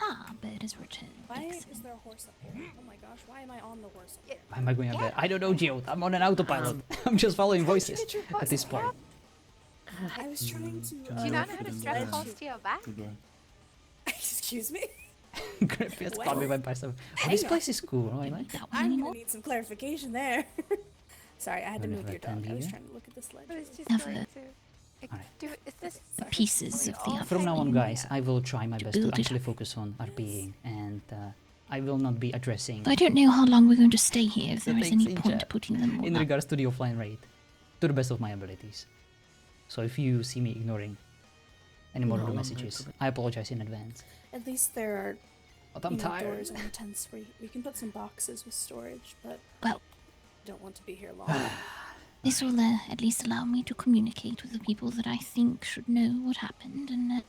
Ah, bird has returned. Why is Excellent. there a horse up here? Oh my gosh, why am I on the horse up here? Why am I going up there? I don't know, Geo. I'm on an autopilot. I'm just following voices at this point. I was trying to. Can Do you not know fit how to in strap there. calls to your back? Good work. Excuse me? Grippiest Bobby Vampire stuff. Oh, this place is cool. I Don't like need that one I'm anymore. gonna need some clarification there. Sorry, I had to Wanna move your attend dog. I was here? trying to look at this ledge. I was just Never. going to. Alright. Is this The pieces of the From other From now on, thing. guys, I will try my best to build it actually up. focus on RPing, and I will not be addressing I don't know how long we're going to stay here, if The there is things any in point chat putting them all in up. regards to the offline raid, to the best of my abilities. So if you see me ignoring any more of the messages, I apologize in advance. At least there are But I'm tired. doors on the tents where we can put some boxes with storage, but Well, I don't want to be here long. this will at least allow me to communicate with the people that I think should know what happened, and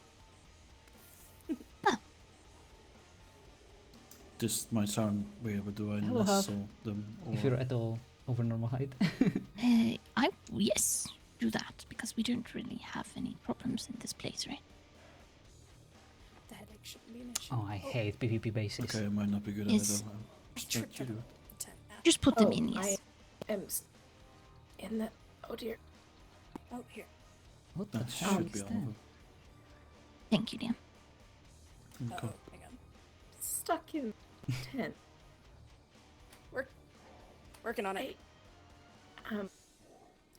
This might sound weird, but do I I will have- nestle them? If or- you're at all over normal height. yes, do that, because we don't really have any problems in this place, right? The headache shouldn't be an issue. Oh, I hate PvP bases. Okay, it might not be good Yes. at it. I But tripped you over do. the tent. Ow. Just put them Oh, in, yes. I am in the. Oh dear. Oh, here. What the That hell should be is all that? of Thank you, dear. it. Oh, Okay. hang on. Stuck in tent. Working on it.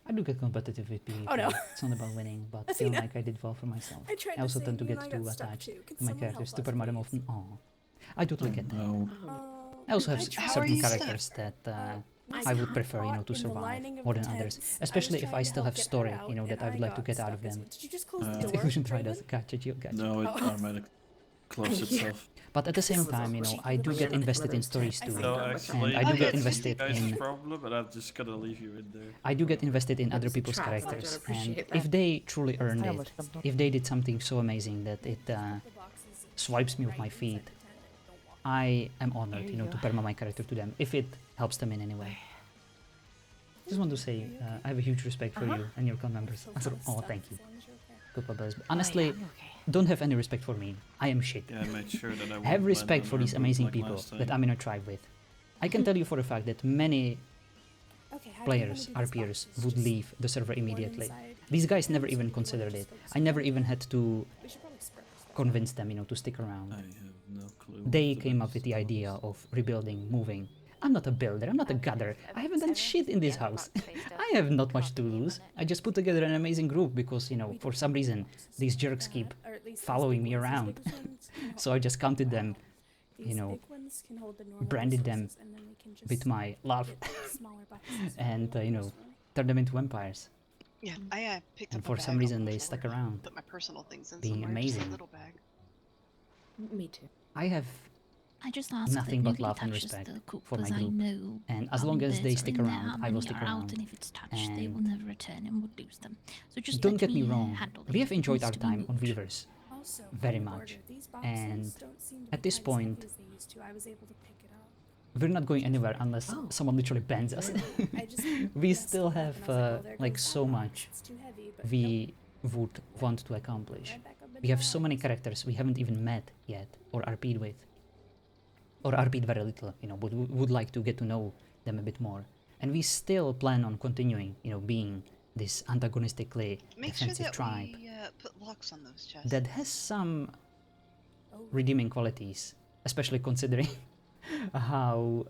I do get competitive with PvP. Oh, no. It's not about winning, but Athena. feeling like I did well for myself. I tried I also to tend to save you get and I too got stuck attached too. Can to my someone characters, help to us, perma them please? often. Oh, I totally get that. No. I also have tried certain you stuck? characters that was I would prefer, caught to in the survive lining of more the than others. tents. I was Especially if trying I to still help have get story, her out, that I and would like to got get out of stuck as them. well. Did you just close the The door? Illusion try Brandon? does. Gotcha, Gio, gotcha. No, it Oh. automatically closed itself. But at the same time, I do get invested in stories too. No, actually, and I do get that's invested you guys' in problem, but I'm just gonna leave you in there. I do get invested in other It's a people's trap, I don't characters, and appreciate if that. they truly earned I it, almost jumped off. if they did something so amazing that it The boxes swipes me right with my inside feet, the tent and don't walk. I am honored, There you to go. perma my character to them, if it helps them in any way. Just want to say, I have a huge respect for you and your clan members. Oh, thank you. Good brothers. Honestly, don't have any respect for me. I am shit. Yeah, I made sure that I Have won't respect land for on these our amazing group like people last that time. I'm in a tribe with. I can tell you for a fact that many Okay, how do you wanna players, do these RPers, boxes? would Just leave the server one immediately. inside These guys each never box, or even do you wanna considered just it. focus I on never one? even had to We should probably spread this. convince them, to stick around. I have no clue. They what came the up with the best idea is. of rebuilding, moving. I'm not a builder, I'm not a gather. I haven't done shit in this house. I have not much to lose. I just put together an amazing group because, for some reason, these jerks keep following me around. So I just counted them, branded them with my love, and, turned them into vampires. Yeah, I picked And up a for bag some on reason the they floor stuck and around, Put my personal things in being somewhere, just a amazing. little bag. Me too. I have I just ask nothing that but nobody love and touches respect the cook, for my 'cause I group. know And as how long many as they birds are stick in there, around, how I will many stick are out, around. and if it's touched, they And will never return and we'll lose them. So just don't let get me me wrong, handle we have it. It enjoyed needs our to be time on moved. Weavers Also, very on the much. border, these And boxes don't seem to at be this quite as heavy point, as they used to. I was able to pick it up. we're not going anywhere unless Oh. someone literally bans us. I just We messed still it up, have and I was like, well, there goes so that box. much It's too heavy, but we would want to accomplish. right back up in We have the so many box. characters we haven't even met yet or RP'd with. Or RP'd very little, but we would like to get to know them a bit more. And we still plan on continuing, being this antagonistically Make sure defensive that tribe we put locks on those chests. that has some Oh, redeeming qualities, especially considering how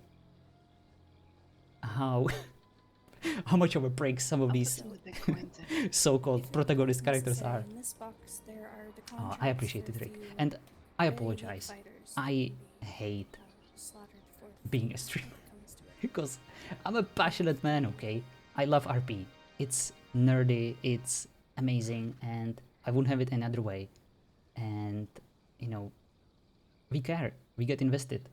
how much of a break some of I'll put these some of the big coins in. so-called if protagonist it's characters necessary, are. in this box, there are the Oh, I contracts appreciate for it, Rick. few And I very elite apologize. fighters I to be, hate slaughtered for being a when streamer it comes to it. because I'm a passionate man, okay? I love RP. It's nerdy, it's amazing, and I wouldn't have it any other way. And, we care, we get invested.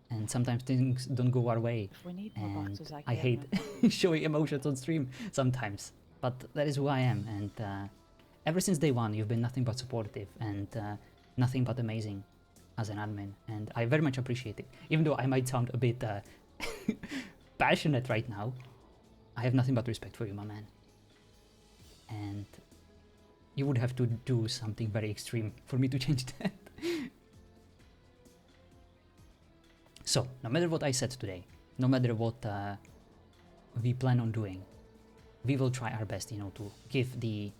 And sometimes things don't go our way. If we need more And boxes, I can hate showing emotions on stream sometimes. But that is who I am. And ever since day one, you've been nothing but supportive and nothing but amazing as an admin. And I very much appreciate it. Even though I might sound a bit passionate right now, I have nothing but respect for you, my man. And you would have to do something very extreme for me to change that. So, no matter what I said today, no matter what we plan on doing, we will try our best, to give the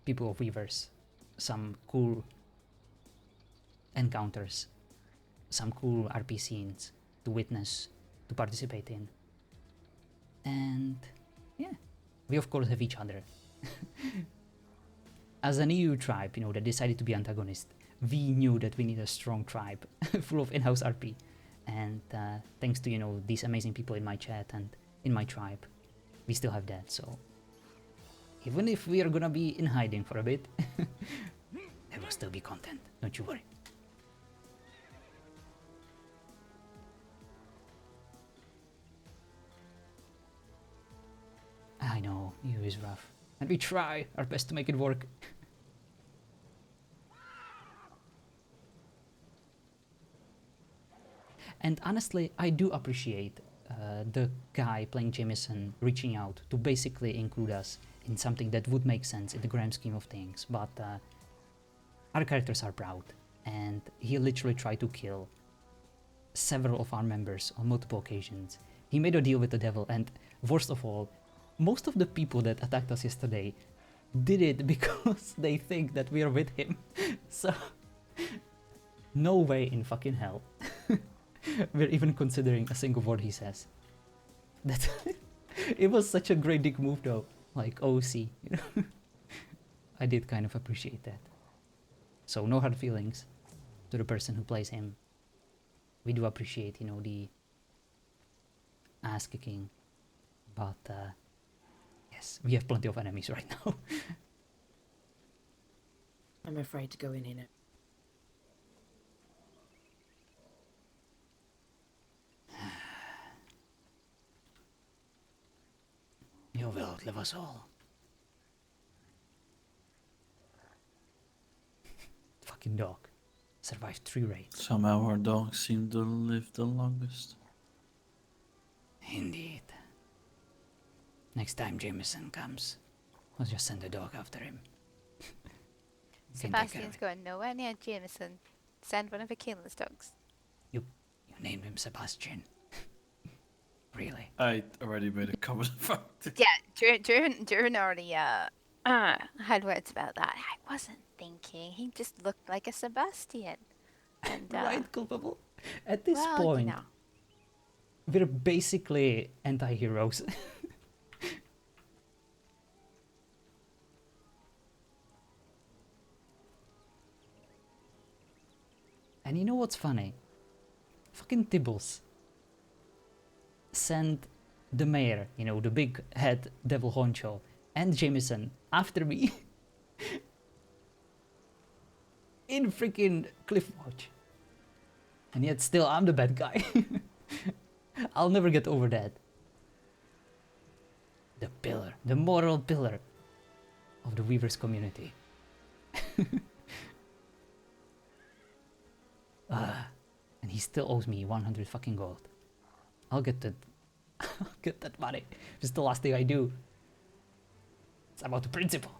people of Weavers some cool encounters, some cool RP scenes to witness, to participate in. And yeah, we of course have each other. As an EU tribe, that decided to be antagonist, we knew that we need a strong tribe full of in-house RP. And thanks to, these amazing people in my chat and in my tribe, we still have that. So even if we are gonna be in hiding for a bit, there will still be content, don't you worry. I know, EU is rough, and we try our best to make it work. And honestly, I do appreciate the guy playing Jameson reaching out to basically include us in something that would make sense in the grand scheme of things, but our characters are proud, and he literally tried to kill several of our members on multiple occasions. He made a deal with the devil, and worst of all, most of the people that attacked us yesterday did it because they think that we are with him. So, no way in fucking hell we're even considering a single word he says. That it was such a great dick move though, like OC, I did kind of appreciate that. So no hard feelings to the person who plays him. We do appreciate, the ass kicking, but yes, we have plenty of enemies right now. I'm afraid to go in here now. You will outlive us all. Fucking dog. Survived 3 raids. Somehow our dogs seem to live the longest. Indeed. Next time Jameson comes, I'll just send a dog after him. You can take care of Sebastian's it. going nowhere near Jameson. Send one of the killers dogs. You named him Sebastian. Really? I already made a comment about it. Yeah, Durin already had words about that. I wasn't thinking. He just looked like a Sebastian. And Right, culpable. At this well, point, you know. we're basically anti-heroes. And you know what's funny? Fucking Tibbles sent the mayor, you know, the big head devil honcho, and Jameson after me in freaking Cliffwatch. And yet still I'm the bad guy. I'll never get over that. The pillar, the moral pillar of the Weavers community. And he still owes me 100 fucking gold. I'll get that. I'll get that money. It's the last thing I do. It's about the principle.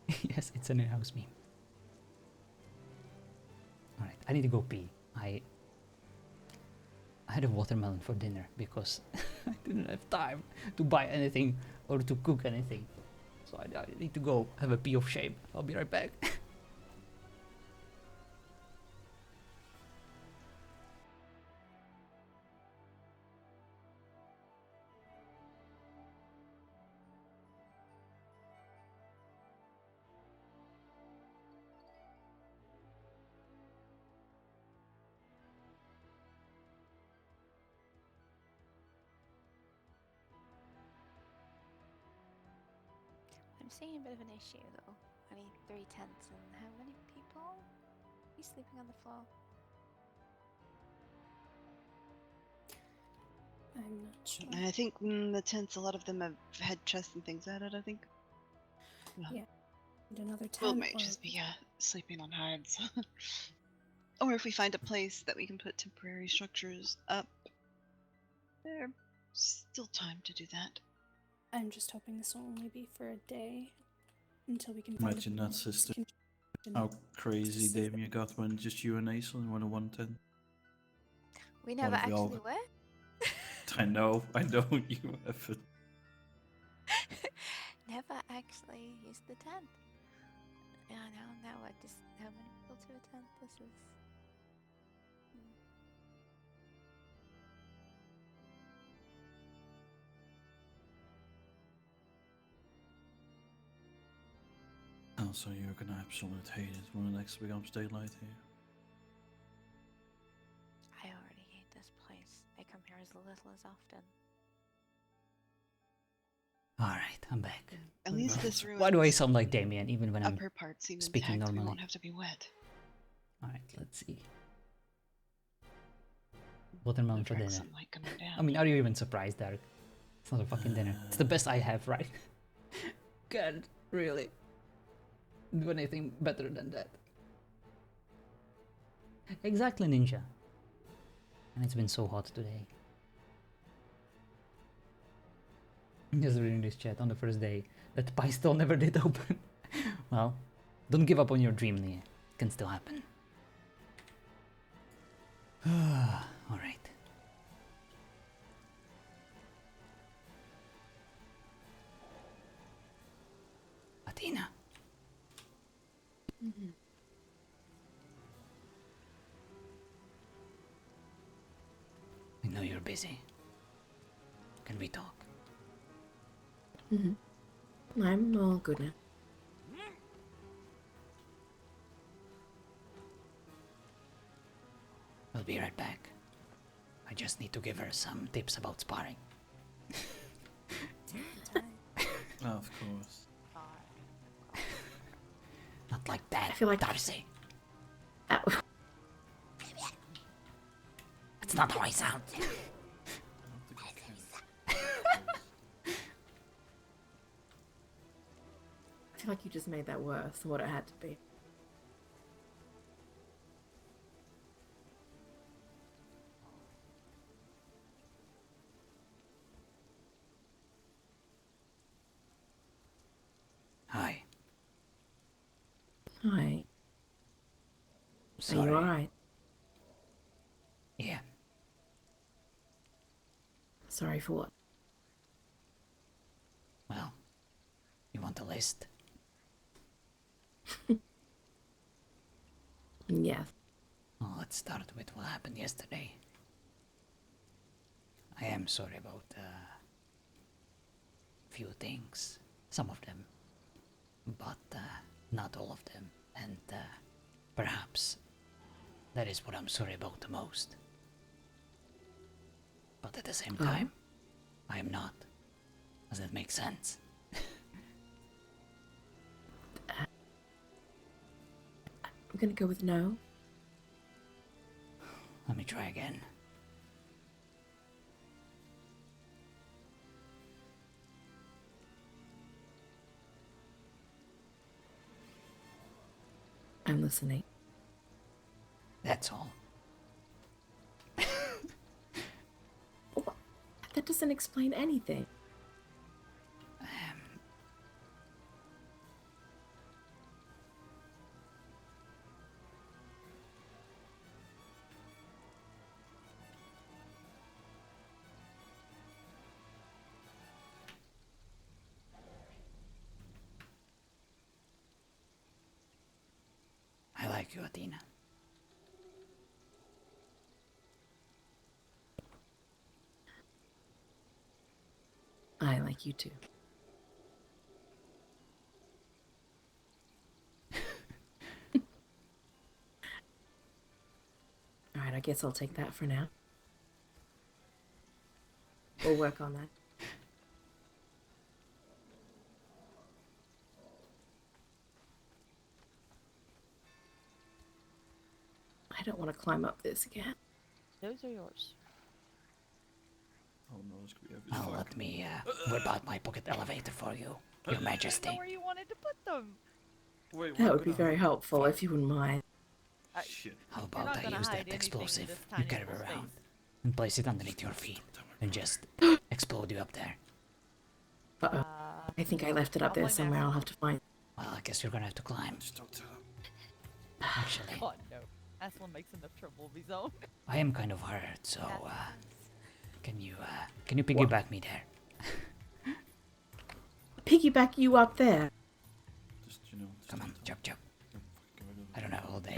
Yes, it's an in-house meme. Alright, I need to go pee. I had a watermelon for dinner because I didn't have time to buy anything or to cook anything. So I need to go have a pee of shame. I'll be right back. I'm seeing a bit of an issue though. I need 3 tents and how many people are you sleeping on the floor? I'm not sure. I think the tents, a lot of them have had chests and things added, I think. Yeah. And another tent. Well, it might or- just be sleeping on hides. Or if we find a place that we can put temporary structures up, there's still time to do that. I'm just hoping this will only be for a day until we can find Imagine a that, sister. can- How crazy Sister. Damien got when just you and Ace on 110. We never if we all- actually were. I know you haven't. Never actually used the tent. Yeah, now what? Just how many people to a tent? This is. Oh, so you're gonna absolutely hate it when the next becomes daylight here. I already hate this place. I come here as little as often. Alright, I'm back. At least this room. Why do I sound like Damien even when I'm upper part seem speaking intact. We normally? won't have to be wet. Alright, let's see. Watermelon for Attract dinner. sunlight coming down. I mean, are you even surprised, Derek? It's not a fucking dinner. It's the best I have, right? Can't really do anything better than that. Exactly, Ninja. And it's been so hot today. Just reading this chat on the first day. That pie stall never did open. Well, don't give up on your dream, Nia. It can still happen. Alright. Athena. I know you're busy. Can we talk? I'm all good now. I'll be right back. I just need to give her some tips about sparring. Of course. Not like that, I feel like- Darcy. Ow. That's not how I sound. I feel like you just made that worse than what it had to be. Hi. Sorry. Are you alright? Yeah. Sorry for what? Well, you want a list? Yes. Well, let's start with what happened yesterday. I am sorry about few things. Some of them. But not all of them. And perhaps that is what I'm sorry about the most. But at the same time, I am not. Does that make sense? I'm gonna go with no. Let me try again. I'm listening. That's all. That doesn't explain anything. I like you, Athena. I like you too. Alright, I guess I'll take that for now. We'll work on that. I don't want to climb up this again. Those are yours. Oh no, it's gonna be heavy Oh, as fuck. let me whip out my pocket elevator for you, Your Majesty. I didn't know where you wanted to put them. Wait, That what would be the- very helpful if you wouldn't mind. Shit. How You're about not I gonna use hide that anything in explosive this you tiny carry little around space. and place it underneath your feet and just explode you up there? Uh-oh. I think I left it up there somewhere. I'll have to find it. Well, I guess you're gonna have to climb. Just don't tell him. Actually, God, no. Aslan makes enough trouble of his own. I am kind of hurt, so can you piggyback me there? Piggyback you up there. Just, Come on, jump, jump. I don't have all day.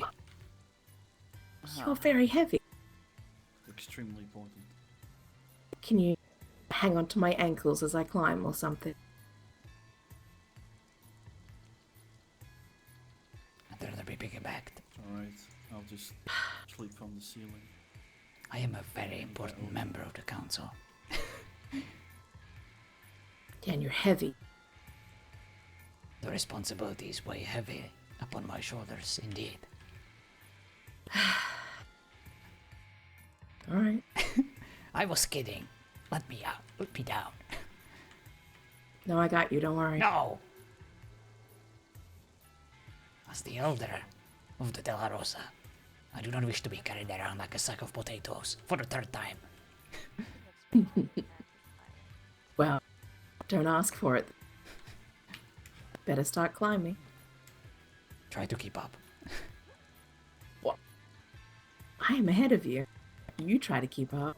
You're very heavy. Extremely important. Can you hang on to my ankles as I climb or something? I'd rather be piggybacked. Alright, I'll just sleep on the ceiling. I am a very important member of the council. Dan, you're heavy. The responsibility is way heavy upon my shoulders, indeed. Alright. I was kidding. Let me out. Put me down. No, I got you. Don't worry. No! As the elder of the De La Rosa, I do not wish to be carried around like a sack of potatoes for the third time. Well, don't ask for it. Better start climbing. Try to keep up. What? I am ahead of you. You try to keep up.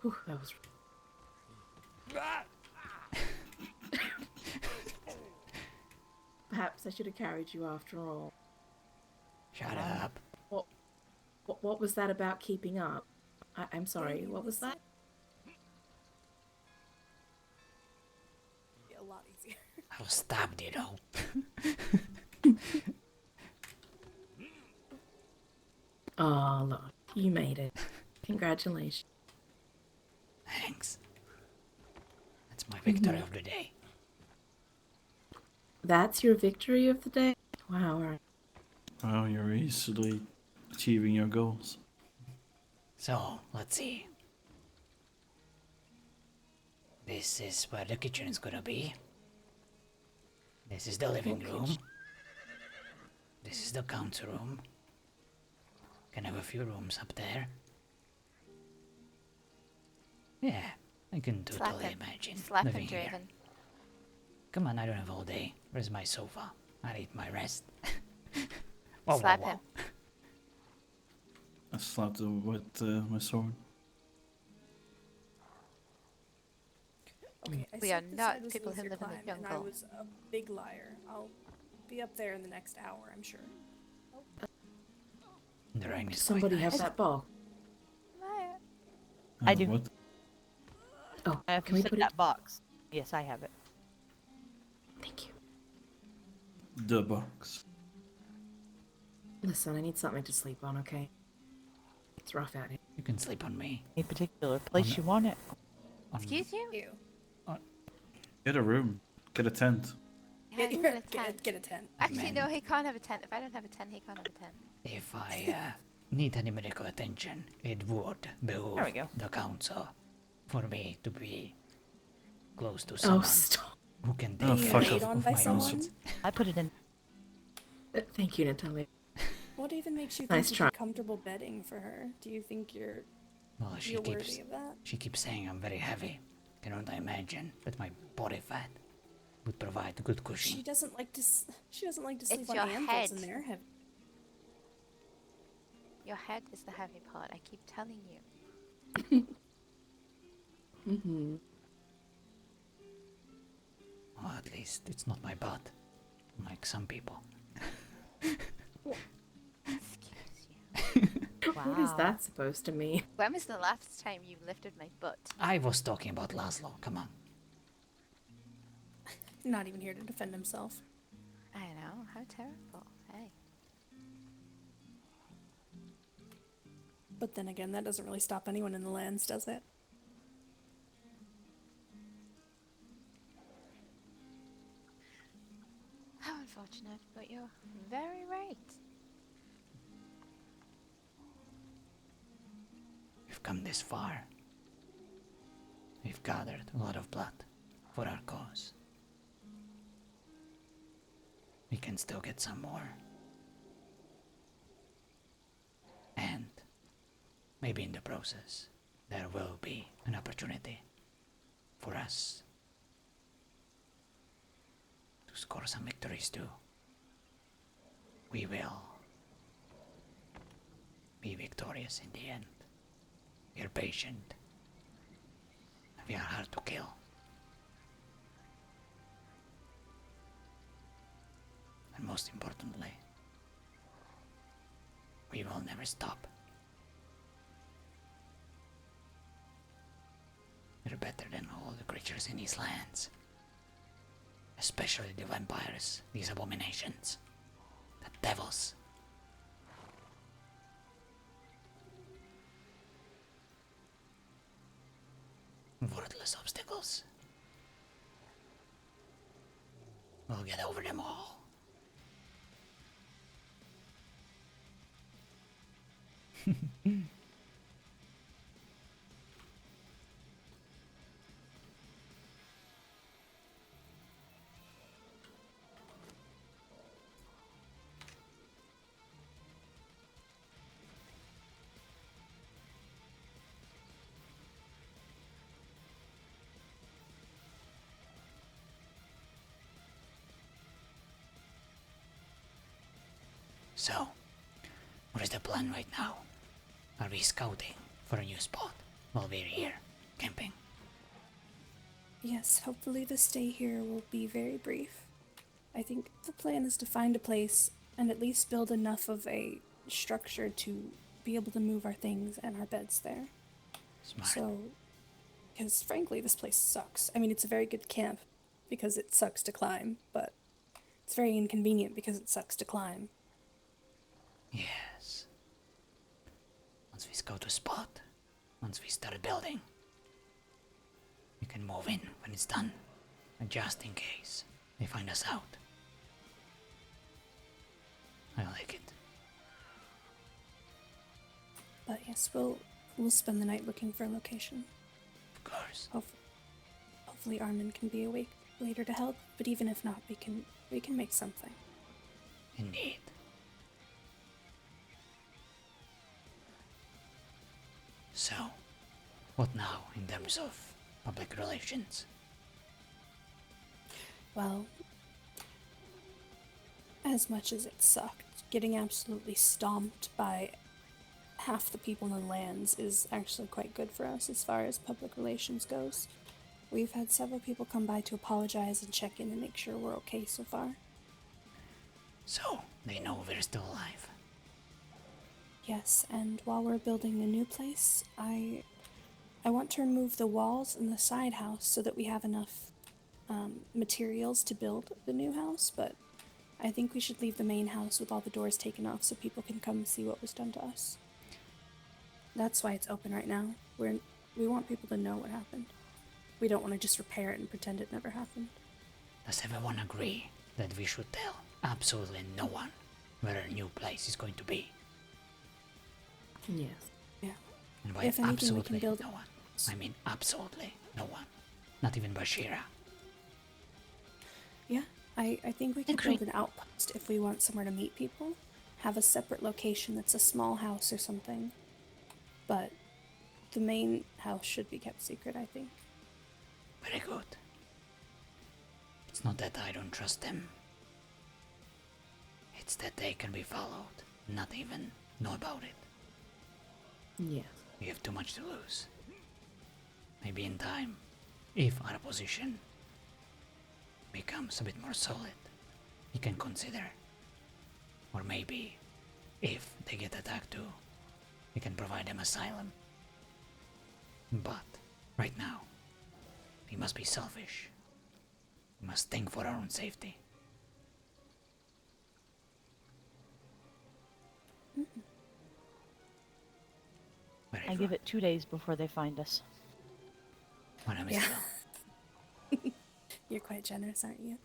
Whew, that was... Perhaps I should have carried you after all. Shut up. What was that about keeping up? I'm sorry, what was that? Be a lot easier. I was stabbed, you know. Oh, look, you made it. Congratulations. Thanks. That's my victory of the day. That's your victory of the day? Wow, alright. Well, you're easily achieving your goals. So, let's see. This is where the kitchen is gonna be. This is the living room. This is the council room. Can have a few rooms up there. Yeah, I can Slap totally him. imagine Slap him, living here. Draven. Come on, I don't have all day. Where's my sofa? I need my rest. Whoa, Slap whoa, whoa. him. I slapped him with my sword. Okay, I We said are this not side was people who easier live in the climb, and I jungle. was a big liar. I'll be up there in the next hour, I'm sure. The rain is Somebody quite have nice. that ball. I do. What? Oh, I have can to we set put it? that box. Yes, I have it. Thank you. The box. Listen, I need something to sleep on, okay? It's rough out here. You can sleep on me. Any particular place no. you want it? Excuse you? Ew. Get a room. Get a tent. Yeah, Get, you your, get a tent. get a tent. Actually, no, he can't have a tent. If I don't have a tent, he can't have a tent. If I need any medical attention, it would behoove There we go. the council for me to be close to Oh, someone stop. who can Oh, take fuck care laid off. on of by my someone? needs. I put it in. Thank you, Natalia. What even makes you Nice think try. you'd be comfortable bedding for her? Do you think you're Well, she you're keeps worthy of that? she keeps saying I'm very heavy. Cannot I imagine that my body fat would provide good She cushion? doesn't like to. She doesn't like to sleep It's on your anvils, head. and they're heavy. Your head is the heavy part. I keep telling you. Mm-hmm. Well, at least it's not my butt, like some people. Excuse you. What is that supposed to mean? When was the last time you lifted my butt? I was talking about Laszlo. Come on. Not even here to defend himself. I know. How terrible. Hey. But then again, that doesn't really stop anyone in the lands, does it? How unfortunate, but you're very right. We've come this far. We've gathered a lot of blood for our cause. We can still get some more. And maybe in the process, there will be an opportunity for us to score some victories too. We will be victorious in the end. We are patient. We are hard to kill. And most importantly, we will never stop. We're better than all the creatures in these lands. Especially the vampires, these abominations. The devils. Worthless obstacles. We'll get over them all. So, what is the plan right now? Are we scouting for a new spot while we're here, camping? Yes, hopefully the stay here will be very brief. I think the plan is to find a place and at least build enough of a structure to be able to move our things and our beds there. Smart. So, because frankly, this place sucks. I mean, it's a very good camp because it sucks to climb, but it's very inconvenient because it sucks to climb. Yes. Once we scout a spot, once we start building, we can move in when it's done, and just in case they find us out. I like it. But yes, we'll spend the night looking for a location. Of course. Hopefully Armin can be awake later to help, but even if not, we can make something. Indeed. So, What now in terms of public relations? Well, as much as it sucked, getting absolutely stomped by half the people in the lands is actually quite good for us as far as public relations goes. We've had several people come by to apologize and check in and make sure we're okay so far. So, they know we're still alive. Yes, and while we're building the new place, I want to remove the walls in the side house so that we have enough materials to build the new house, but I think we should leave the main house with all the doors taken off so people can come and see what was done to us. That's why it's open right now. We want people to know what happened. We don't want to just repair it and pretend it never happened. Does everyone agree that we should tell absolutely no one where our new place is going to be? Yes. Yeah. And by If anything, we absolutely can build no one, I mean absolutely no one. Not even Bashira. Yeah, I think we can build an outpost if we want somewhere to meet people. Have a separate location that's a small house or something. But the main house should be kept secret, I think. Very good. It's not that I don't trust them. It's that they can be followed, not even know about it. Yes. We have too much to lose. Maybe in time, if our position becomes a bit more solid, we can consider. Or maybe, if they get attacked too, we can provide them asylum. But, right now, we must be selfish. We must think for our own safety. I give it 2 days before they find us. Yeah. You're quite generous, aren't you?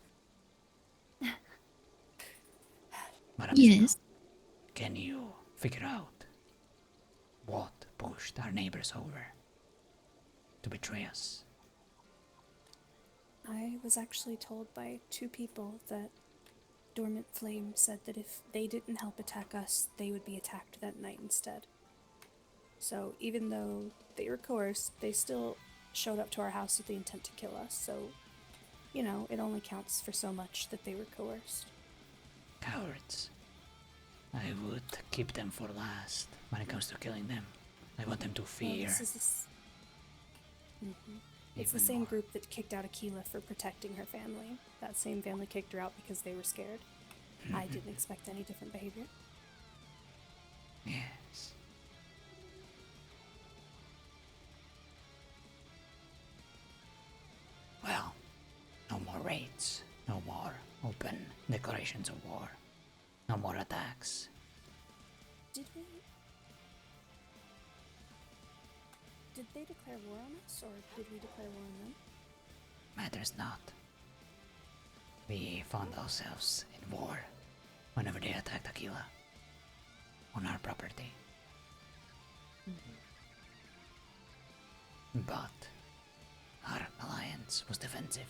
Yes. Can you figure out what pushed our neighbors over to betray us? I was actually told by 2 people that Dormant Flame said that if they didn't help attack us, they would be attacked that night instead. So even though they were coerced, they still showed up to our house with the intent to kill us. So, you know, it only counts for so much that they were coerced. Cowards. I would keep them for last when it comes to killing them. I want them to fear. It's the same group that kicked out Aquila for protecting her family. That same family kicked her out because they were scared. I didn't expect any different behavior. Yes. Well, no more raids, no more open declarations of war, no more attacks. Did they declare war on us, or did we declare war on them? Matters not. We found ourselves in war whenever they attacked Aquila on our property. But our alliance was defensive.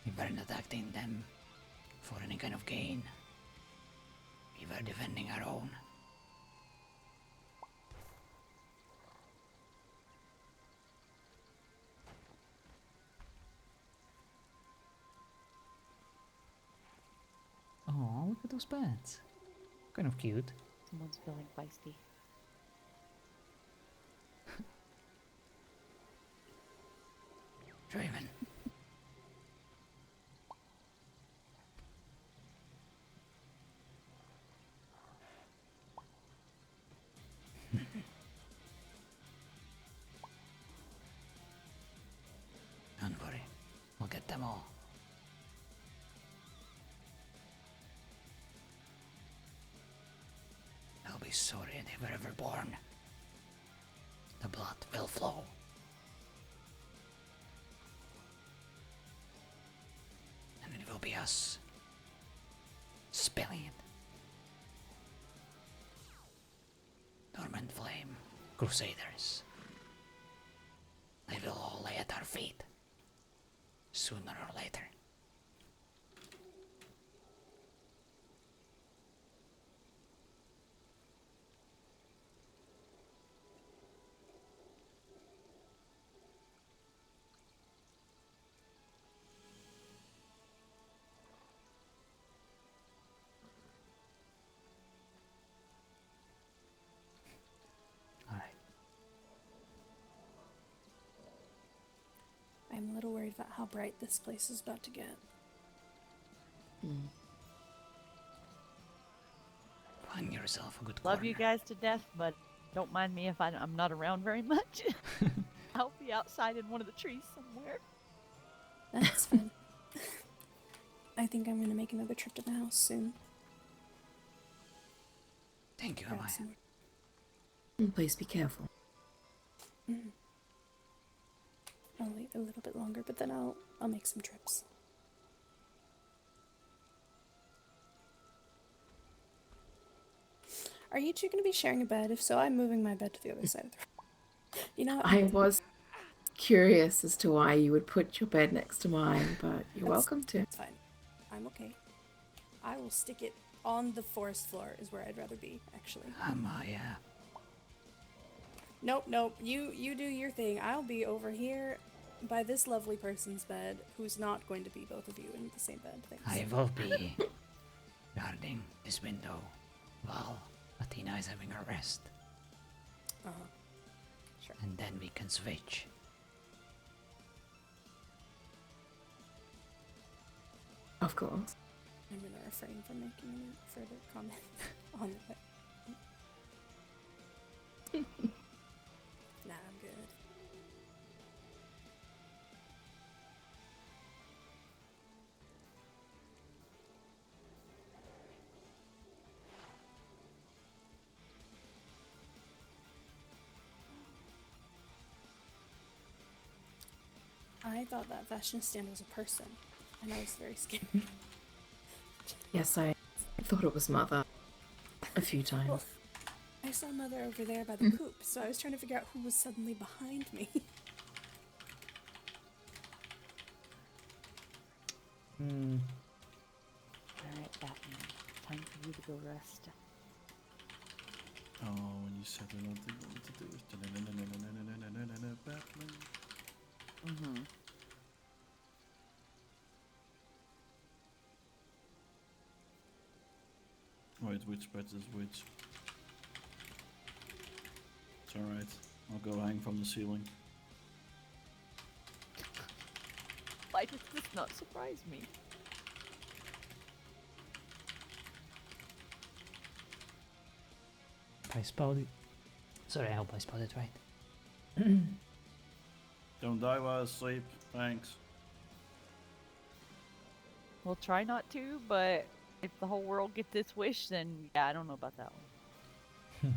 We weren't attacking them for any kind of gain. We were defending our own. Oh, look at those bats. Kind of cute. Someone's feeling feisty. Draven. Don't worry, we'll get them all. They'll be sorry they were ever born. The blood will flow. And it will be us spilling it. Dormant Flame, Crusaders. They will all lay at our feet, sooner or later. about how bright this place is about to get. Mm. Find yourself a good Love you corner. guys to death, but don't mind me if I'm not around very much. I'll be outside in one of the trees somewhere. That's fine. I think I'm gonna make another trip to the house soon. Thank you, Grab Amaya. some- Please be careful. I'll wait a little bit longer, but then I'll make some trips. Are you two gonna be sharing a bed? If so, I'm moving my bed to the other side of the room. You know what? I was curious as to why you would put your bed next to mine, but you're welcome to. It's fine. I'm okay. I will stick it on the forest floor is where I'd rather be, actually. Amaya. Nope. You do your thing. I'll be over here by this lovely person's bed, who's not going to be both of you in the same bed. Thanks. I will be guarding this window while Athena is having her rest. Sure. And then we can switch. Of course. I'm gonna refrain from making any further comments on that. Nah, I'm good. I thought that fashionista stand was a person, and I was very scared. Yes, I thought it was Mother a few times. Well, I saw Mother over there by the coop, so I was trying to figure out who was suddenly behind me. Alright, Batman. Time for you to go rest. Oh, when you said we're not going to do it. Batman. Mm-hmm. Wait, which bed is which? It's alright. I'll go hang from the ceiling. Why does this not surprise me? I spelled it. Sorry, I hope I spelled it right. Don't die while asleep. Thanks. We'll try not to, but if the whole world gets its wish, then yeah, I don't know about that one.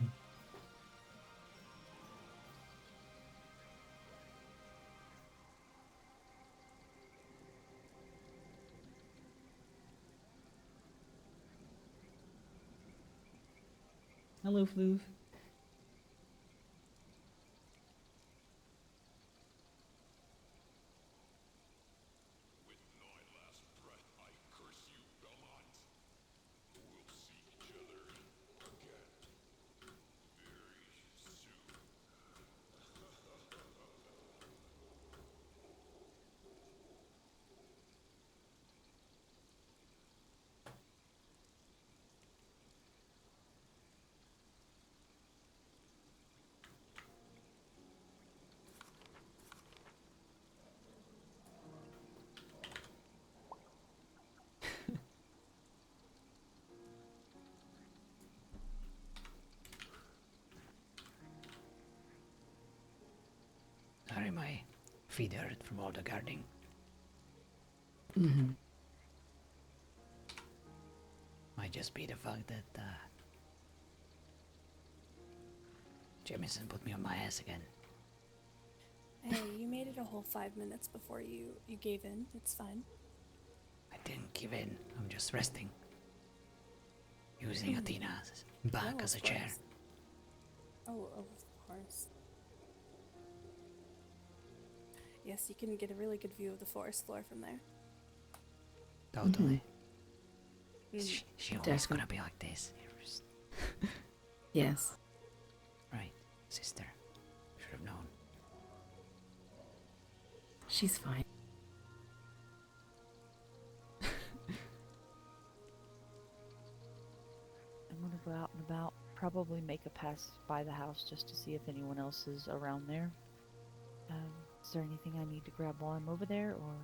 Hello, Floof. Sorry, my feet hurt from all the guarding. Mm-hmm. Might just be the fact that Jamison put me on my ass again. Hey, you made it a whole 5 minutes before you gave in. It's fine. I didn't give in. I'm just resting. Using Athena's back No, as a of chair. course. Oh, of course. Yes, you can get a really good view of the forest floor from there. Totally. Mm. She always gonna be like this. Yes. Right, sister. Should have known. She's fine. I'm gonna go out and about, probably make a pass by the house just to see if anyone else is around there. Is there anything I need to grab while I'm over there, or?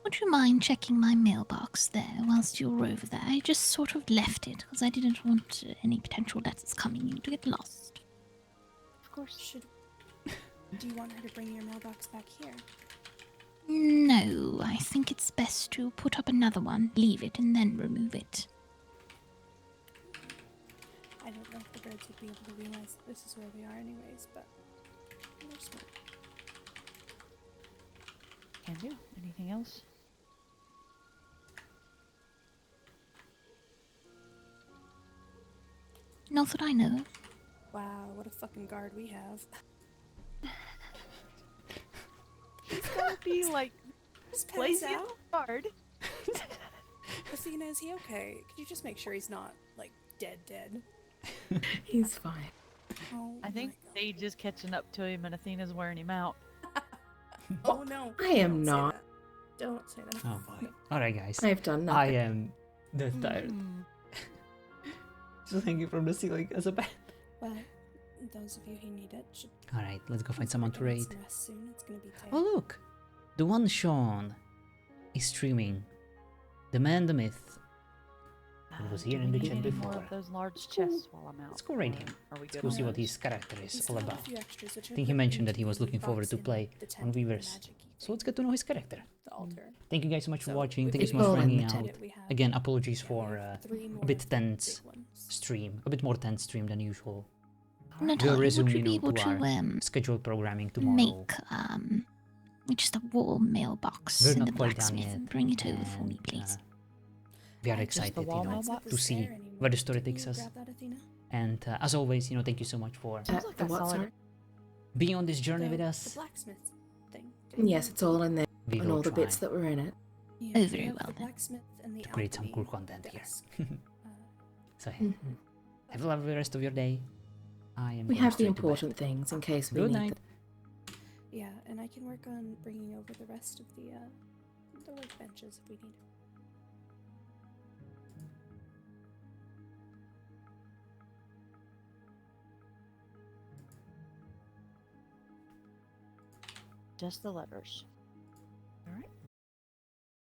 Would you mind checking my mailbox there whilst you're over there? I just sort of left it because I didn't want any potential letters coming in to get lost. Of course. Do you want her to bring your mailbox back here? No, I think it's best to put up another one, leave it, and then remove it. I don't know if the birds would be able to realize that this is where we are anyways, but they're smart. Can do. Anything else? Not that I know. Wow, what a fucking guard we have. He's gonna be like Just pass lazy out. guard. Athena, is he okay? Could you just make sure he's not, like, dead? He's fine. Oh, I think Sage is catching up to him, and Athena's wearing him out. Oh no. I am Don't say not. that. Don't say that. Oh boy. Alright, guys. I've done I nothing. am dead tired. Just hanging from the ceiling as a bed. Well, those of you who need it should. Alright, let's go find someone to get raid. some rest soon. It's gonna be tight. Oh look! The one Sean is streaming. The man, the myth. He was here in the Do we chat need any more before. of those large chests while I'm out? Let's go raid him. Are we Let's good go on see what those? his character We is still all have a about. few extras, which I think he put mentioned into that he was the looking forward box to in play the on tent with the Weavers. magic key So let's get to know his character. the altar. Thank you guys so much for So, watching. Thank you it's so much for all in hanging the out. tent. We have- Again, apologies yeah, we for have 3 more a bit tense big ones. stream. A bit more tense stream than usual. Natalia, We'll resume, would you you be know, able to to our scheduled programming tomorrow. make just a wall mailbox We're in not the quite done blacksmith yet, and bring it over for me, and, please? we are Why, just excited, the wall you know, mailbox? to see There anymore. where the story Didn't takes you us. grab that, Athena? And as always, you know, thank you so much for Sounds like The I what, saw it. sorry? being on this journey with The us. blacksmith thing. Yes, it's all in there. We And will all the try bits that were in it. Yeah, Oh, we very have well the then. blacksmith and the to create some alchemy cool content here. desk. So yeah, have a lovely rest of your day. I am We going have the straight to bed. important things in case we Good need night. them. Yeah, and I can work on bringing over the rest of the workbenches if we need. Just the letters.